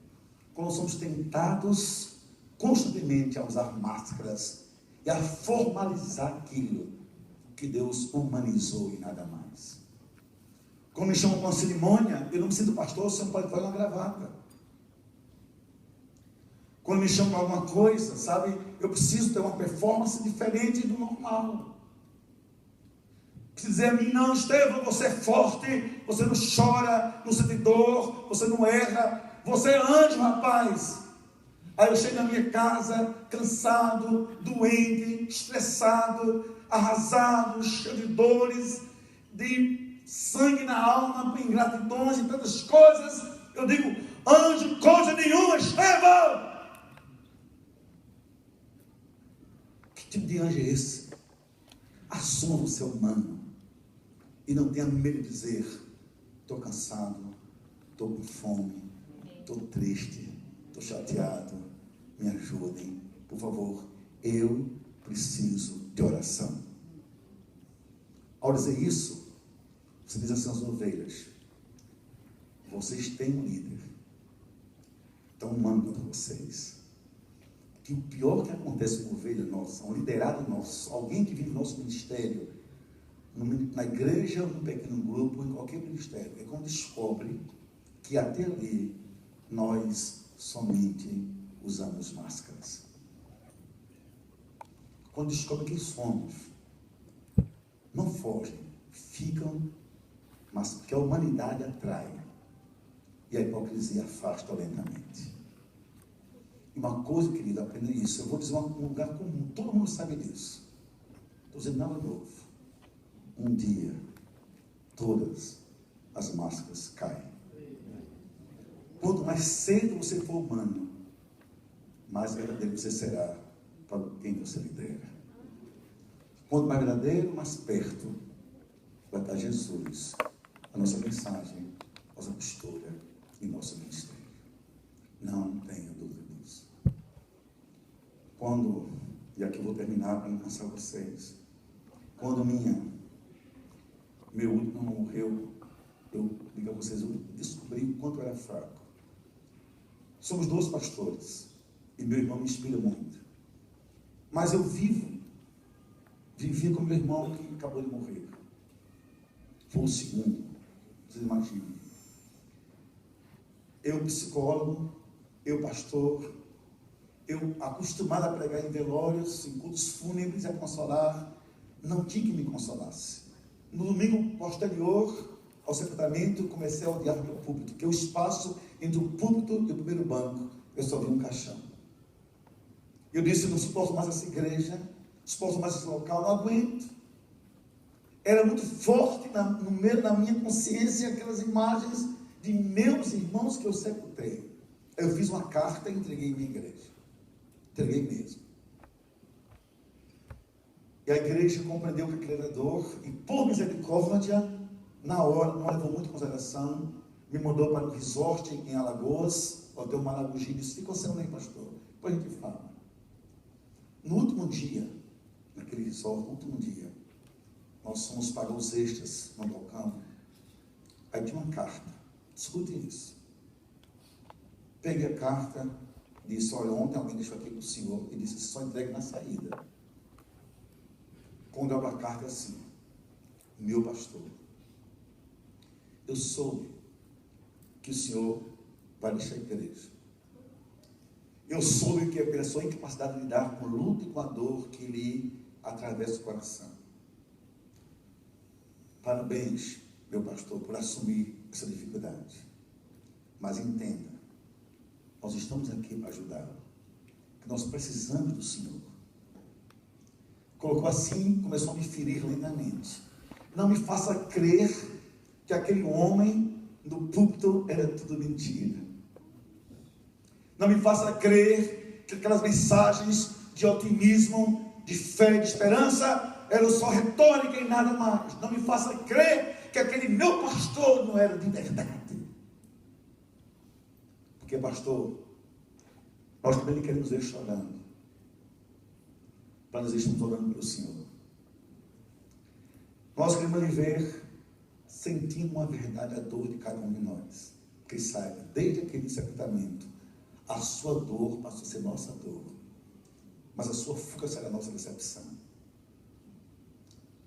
S1: Quando somos tentados constantemente a usar máscaras e a formalizar aquilo que Deus humanizou e nada mais. Quando me chamam para uma cerimônia, eu não me sinto pastor, você não pode fazer uma gravata. Quando me chamam para alguma coisa, sabe, eu preciso ter uma performance diferente do normal. Preciso dizer a mim, não, Estevão, você é forte, você não chora, não sente dor, você não erra, você é anjo, rapaz. Aí eu chego na minha casa, cansado, doente, estressado, arrasado, cheio de dores, de sangue na alma, ingratidões e tantas coisas. Eu digo, anjo, coisa nenhuma, Estevão! Que tipo de anjo é esse? Assuma o seu humano e não tenha medo de dizer, estou cansado, estou com fome, estou triste, estou chateado, me ajudem, por favor, eu preciso de oração. Ao dizer isso, você diz assim às ovelhas, vocês têm um líder, então mando para vocês, que o pior que acontece com ovelha nossa, um liderado nosso, alguém que vive no nosso ministério, na igreja, num pequeno grupo, em qualquer ministério, é quando descobre que até ali nós somente usamos máscaras. Quando descobre quem somos, não fogem, ficam, mas porque a humanidade atrai e a hipocrisia afasta lentamente. E uma coisa, querido, aprenda isso. Eu vou dizer um lugar comum, todo mundo sabe disso. Estou dizendo nada novo. Um dia, todas as máscaras caem. Quanto mais cedo você for humano, mais verdadeiro você será para quem você lidera. Quanto mais verdadeiro, mais perto vai estar Jesus, a nossa mensagem, nossa postura e nosso ministério. Não tenha dúvida disso. Quando, e aqui eu vou terminar para não cansar vocês, quando meu último morreu, eu digo a vocês, eu descobri o quanto eu era fraco. Somos 2 pastores, e meu irmão me inspira muito. Mas eu vivia com meu irmão que acabou de morrer. Foi o segundo, vocês imaginam. Eu psicólogo, eu pastor, eu acostumado a pregar em velórios, em cultos fúnebres e a consolar, não tinha que me consolasse. No domingo posterior ao sepultamento, comecei a odiar meu púlpito, porque o espaço entre o púlpito e o primeiro banco, eu só vi um caixão. Eu disse, não suporto mais essa igreja, não suporto mais esse local, não aguento. Era muito forte na minha consciência aquelas imagens de meus irmãos que eu sepultei. Eu fiz uma carta e entreguei em minha igreja. Entreguei mesmo. E a igreja compreendeu que aquele era dor, e por misericórdia, na hora, não levou muito em consideração, me mandou para um resort em Alagoas, hotel Maragogi, e disse, fica você não, pastor? Depois a gente fala. No último dia, naquele resort, no último dia, nós fomos pagar os extras no balcão. Aí tinha uma carta, escutem isso. Peguei a carta, disse, olha, ontem alguém deixou aqui para o senhor, e disse, só entregue na saída. Quando eu abro a carta assim, meu pastor, eu soube que o senhor vai deixar a igreja. Eu soube que é pela sua incapacidade de lidar com o luto e com a dor que lhe atravessa o coração. Parabéns, meu pastor, por assumir essa dificuldade. Mas entenda, nós estamos aqui para ajudá-lo, que nós precisamos do Senhor. Colocou assim, começou a me ferir lentamente. Não me faça crer que aquele homem no púlpito era tudo mentira. Não me faça crer que aquelas mensagens de otimismo, de fé, de esperança eram só retórica e nada mais. Não me faça crer que aquele meu pastor não era de verdade. Porque, pastor, nós também queremos ver chorando, para nós estamos orando pelo Senhor. Nós queremos lhe ver sentindo uma verdade, a dor de cada um de nós. Que saiba, desde aquele sepultamento, a sua dor passou a ser nossa dor, mas a sua fuga será a nossa decepção.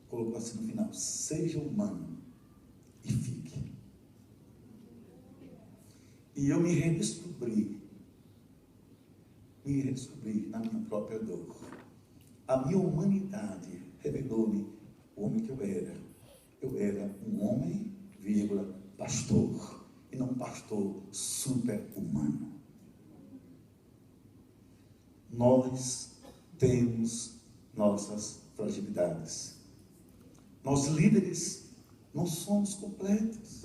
S1: Colocou assim no final: seja humano e fique. E eu me redescobri na minha própria dor. A minha humanidade revelou-me o homem que eu era. Eu era um homem, pastor, e não um pastor super-humano. Nós temos nossas fragilidades. Nós líderes não somos completos.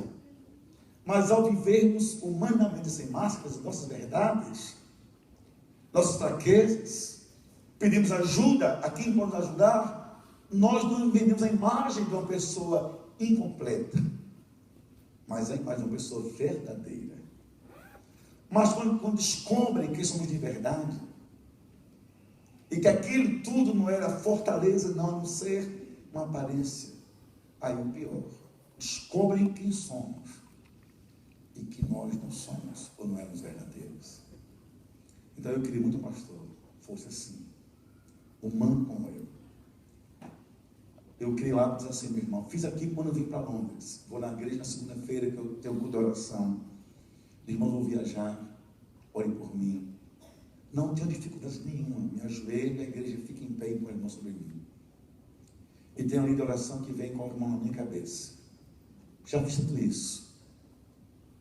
S1: Mas ao vivermos humanamente sem máscaras, nossas verdades, nossas fraquezas, pedimos ajuda a quem pode nos ajudar, nós não vendemos a imagem de uma pessoa incompleta, mas a imagem de uma pessoa verdadeira. Mas quando descobrem que somos de verdade, e que aquilo tudo não era fortaleza, não, a não ser uma aparência, aí o pior, descobrem quem somos, e que nós não somos, ou não éramos verdadeiros. Então eu queria muito, pastor, fosse assim, humano como eu. Eu criei hábitos assim, meu irmão. Fiz aqui quando eu vim para Londres. Vou na igreja na segunda-feira, que eu tenho um culto de oração. Irmãos, vou viajar, orem por mim. Não tenho dificuldade nenhuma. Me ajoelho, a igreja fica em pé e põe a mão sobre mim. E tem uma linha de oração que vem e coloca a mão na minha cabeça. Já fiz tudo isso.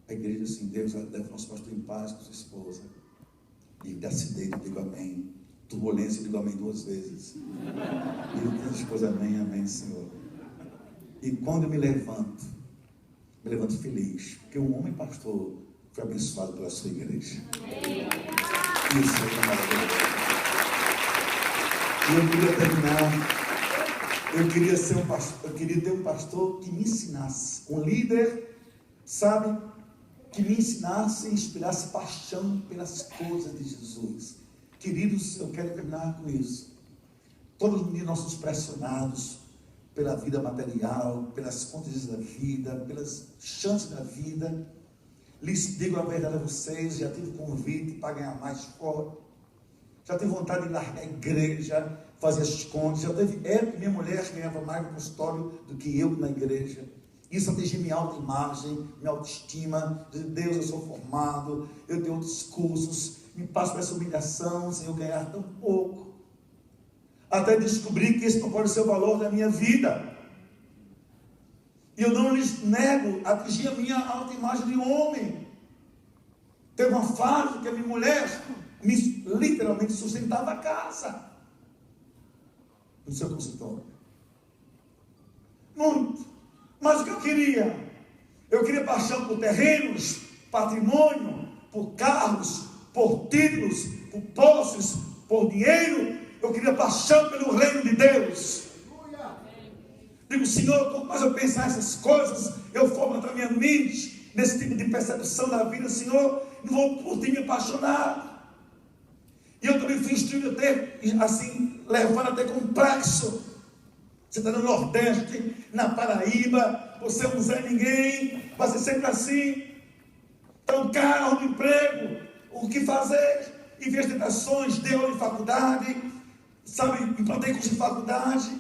S1: A igreja diz assim: Deus leva o nosso pastor em paz com sua esposa. E de acidente, eu digo amém. Turbulência, eu digo amém 2 vezes. E eu digo depois amém, amém, Senhor. E quando eu me levanto feliz, porque um homem pastor foi abençoado pela sua igreja. Isso é maravilhoso. E eu queria terminar. Eu queria ser um pastor, eu queria ter um pastor que me ensinasse, um líder, sabe, que me ensinasse e inspirasse paixão pelas coisas de Jesus. Queridos, eu quero terminar com isso. Todos os dias nós somos pressionados pela vida material, pelas contas da vida, pelas chances da vida. Lhes digo a verdade a vocês, já tive convite para ganhar mais fora. Já tive vontade de largar a igreja, fazer as contas. Já teve época que minha mulher ganhava mais no consultório do que eu na igreja. Isso atingiu minha autoimagem, minha autoestima. De Deus, eu sou formado, eu tenho outros cursos. Me passo por essa humilhação sem eu ganhar tão pouco. Até descobrir que esse não pode ser o valor da minha vida. E eu não lhes nego atingir a minha autoimagem de homem. Teve uma fase que a minha mulher me literalmente sustentava a casa. No seu consultório. Muito. Mas o que eu queria? Eu queria paixão por terrenos, patrimônio, por carros, por títulos, por posses, por dinheiro. Eu queria paixão pelo reino de Deus. Digo, Senhor, quanto mais eu pensar essas coisas, eu formato a minha mente nesse tipo de percepção da vida, Senhor, não vou por ti me apaixonar. E eu também fui instruído até, assim, levando até complexo. Você está no Nordeste, na Paraíba, você é um Zé Ninguém, vai ser sempre assim. Então, carro, um emprego, o que fazer? Envie as tentações, dei aula em faculdade, sabe, implantei curso de faculdade,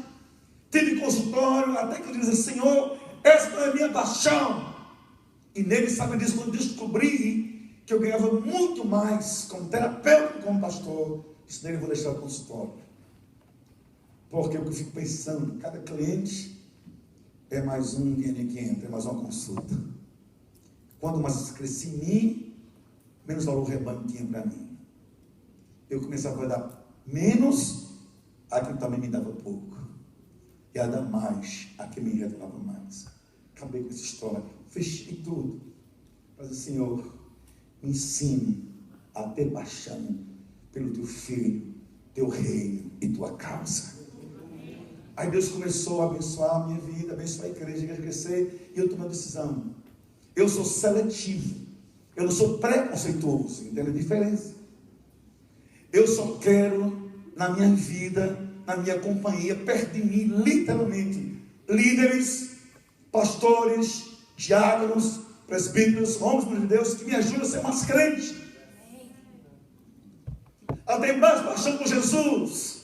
S1: tive consultório, até que eu disse, Senhor, essa não é a minha paixão. E nele, sabe disso, quando descobri que eu ganhava muito mais como terapeuta que como pastor, disse, nele eu vou deixar o consultório. Porque o que eu fico pensando, cada cliente é mais um dinheiro que entra, é mais uma consulta. Quando mais cresci em mim, menos valor o rebanho tinha para mim. Eu começava a dar menos a quem também me dava pouco, e a dar mais a quem me retornava mais. Acabei com essa história, fechei tudo. Mas, Senhor, me ensine a ter paixão pelo teu filho, teu reino e tua causa. Aí Deus começou a abençoar a minha vida, abençoar a igreja, crescer, e eu tomei uma decisão. Eu sou seletivo, eu não sou preconceituoso, entende a diferença? Eu só quero na minha vida, na minha companhia, perto de mim, literalmente, líderes, pastores, diáconos, presbíteros, homens de Deus, que me ajudam a ser mais crente, a ter mais paixão por Jesus.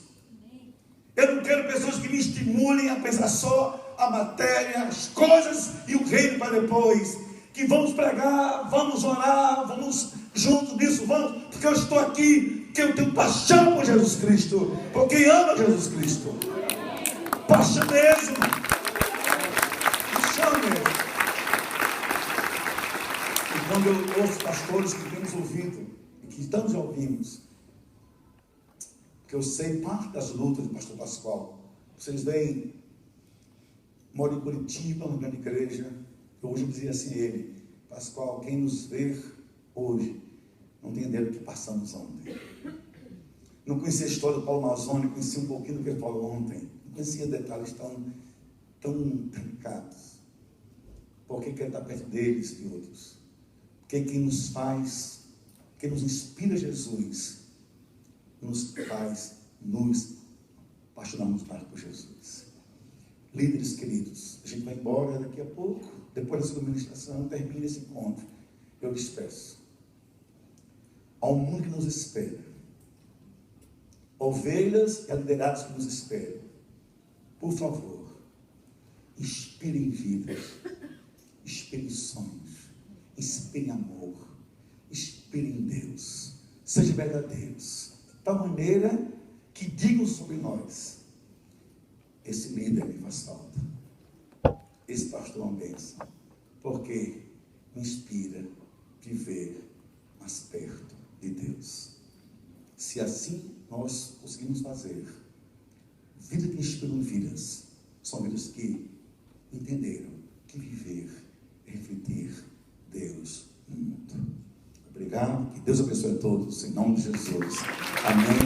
S1: Eu não quero pessoas que me estimulem a pensar só a matéria, as coisas e o reino para depois. Que vamos pregar, vamos orar, vamos juntos nisso, vamos, porque eu estou aqui, porque eu tenho paixão por Jesus Cristo, por quem ama Jesus Cristo. Paixão mesmo. Paixão mesmo. E quando eu ouço pastores que temos ouvido, e que estamos ouvindo, porque eu sei parte das lutas do pastor Pascoal. Vocês veem, moro em Curitiba, uma grande igreja. Hoje eu dizia assim a ele: Pascoal, quem nos vê hoje não tem ideia do que passamos ontem. Não conhecia a história do Paulo Mazzoni, conhecia um pouquinho do que ele falou ontem. Não conhecia detalhes tão delicados. Por que quer estar perto deles e de outros? Porque quem nos faz, quem nos inspira Jesus, nos faz nos apaixonarmos mais por Jesus. Líderes queridos, a gente vai embora daqui a pouco, depois da sua ministração, termina esse encontro. Eu lhes peço, ao mundo que nos espera, ovelhas e a liderados que nos esperam, por favor, inspirem vidas, inspirem sonhos, inspirem amor, inspirem Deus, sejam verdadeiros, de tal maneira que digam sobre nós: esse líder me faz falta, esse pastor é uma bênção, porque me inspira a viver mais perto de Deus. Se assim nós conseguimos fazer, vidas que inspiram vidas, são vidas que entenderam que viver é refletir Deus no mundo. Obrigado, que Deus abençoe a todos, em nome de Jesus. Amém.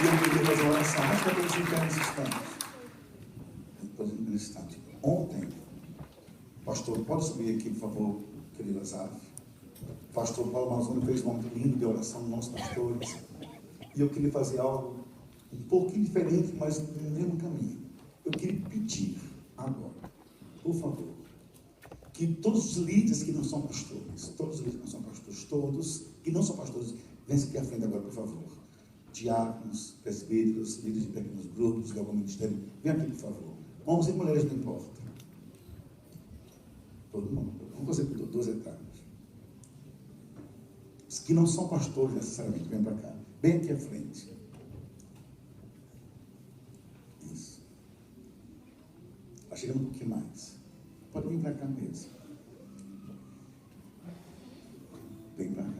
S1: E eu queria fazer uma oração, mas podemos ficar nesse instante. Ontem, pastor, pode subir aqui, por favor, querido Azaf. Pastor Paulo Mazzoni fez um momento lindo de oração nos nossos pastores. E eu queria fazer algo um pouquinho diferente, mas no mesmo caminho. Eu queria pedir agora, por favor, que todos os líderes que não são pastores, todos que não são pastores, venham aqui à frente agora, por favor. Diáconos, presbíteros, líderes de pequenos grupos, de algum ministério, venham aqui, por favor. Homens e mulheres, não importa. Todo mundo. Vamos fazer por 2 etapas. Os que não são pastores necessariamente, venham para cá. Bem aqui à frente. Isso. Está chegando um pouquinho mais. Pode vir para cá mesmo. Vem para cá.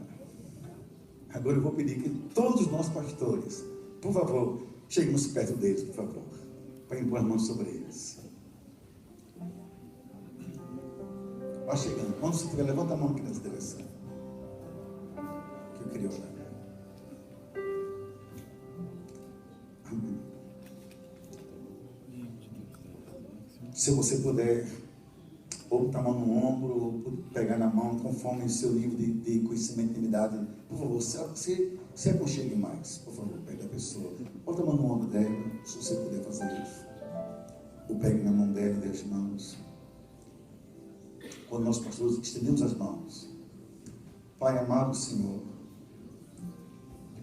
S1: Agora eu vou pedir que todos os nossos pastores, por favor, cheguemos perto deles, por favor, para impor as mãos sobre eles. Vai chegando. Quando você estiver, levanta a mão aqui nessa direção, que eu queria orar. Amém. Se você puder, ou botar a mão no ombro, ou pegar na mão, conforme o seu nível de conhecimento e intimidade, por favor, se aconchegue mais, por favor, pegue a pessoa, bota a mão no ombro dela, se você puder fazer isso, ou pegue na mão dela, dê as mãos. Quando nós pastores estendemos as mãos, Pai amado Senhor,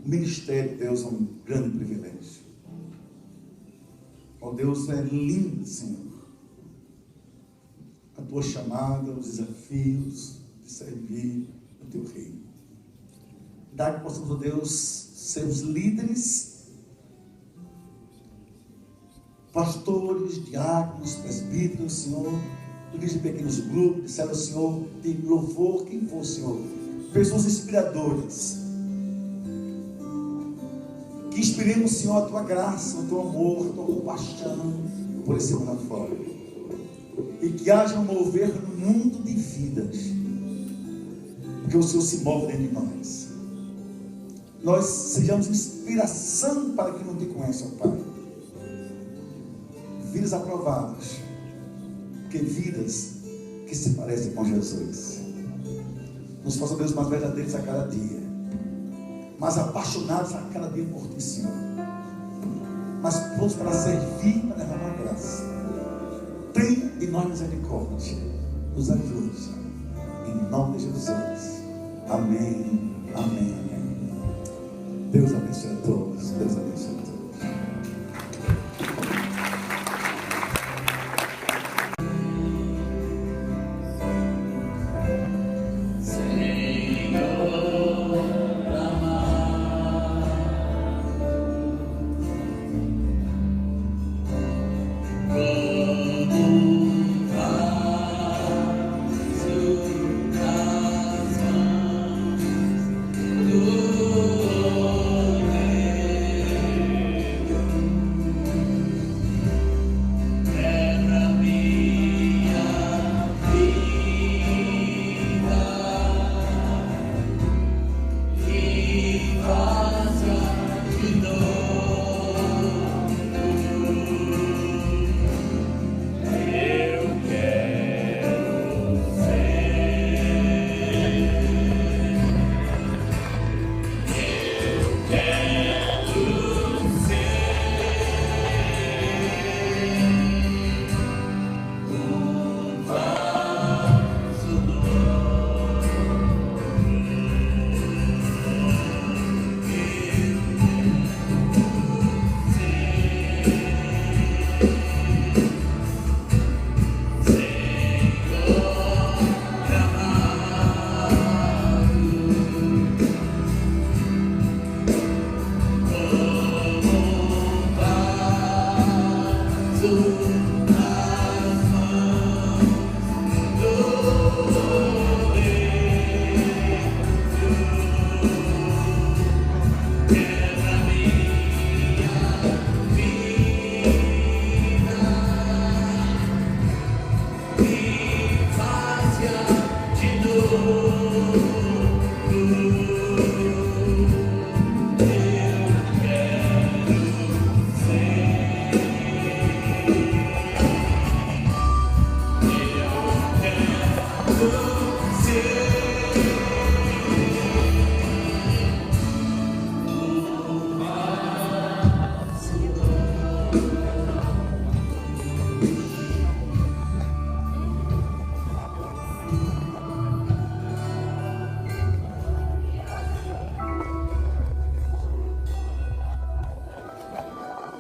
S1: o ministério de Deus é um grande privilégio. Ó Deus, é lindo, Senhor, a tua chamada, os desafios de servir o teu reino. Dá que possamos, ó Deus, ser os líderes, pastores, diáconos, presbíteros, Senhor, igreja de pequenos grupos, disseram ao Senhor, tem louvor, quem for o Senhor? Pessoas inspiradoras. Que inspiremos, Senhor, a tua graça, o teu amor, a tua compaixão por esse mundo lá fora. E que haja um mover no mundo de vidas. Porque o Senhor se move dentro de nós. Nós sejamos inspiração para quem não te conhece, ó Pai. Vidas aprovadas. Que vidas que se parecem com Jesus. Nos faça, Deus, mais verdadeiros a cada dia. Mais apaixonados a cada dia por ti, Senhor. Mais prontos para servir, para derramar graça. Tem de nós misericórdia. Nos ajude. Em nome de Jesus. Amém. Amém. Amém. Deus abençoe a todos. Deus abençoe a todos.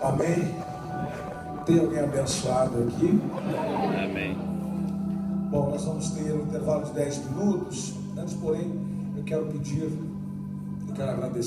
S2: Amém? Tem alguém abençoado aqui?
S3: Amém.
S2: Bom, nós vamos ter um intervalo de 10 minutos. Antes, porém, eu quero agradecer.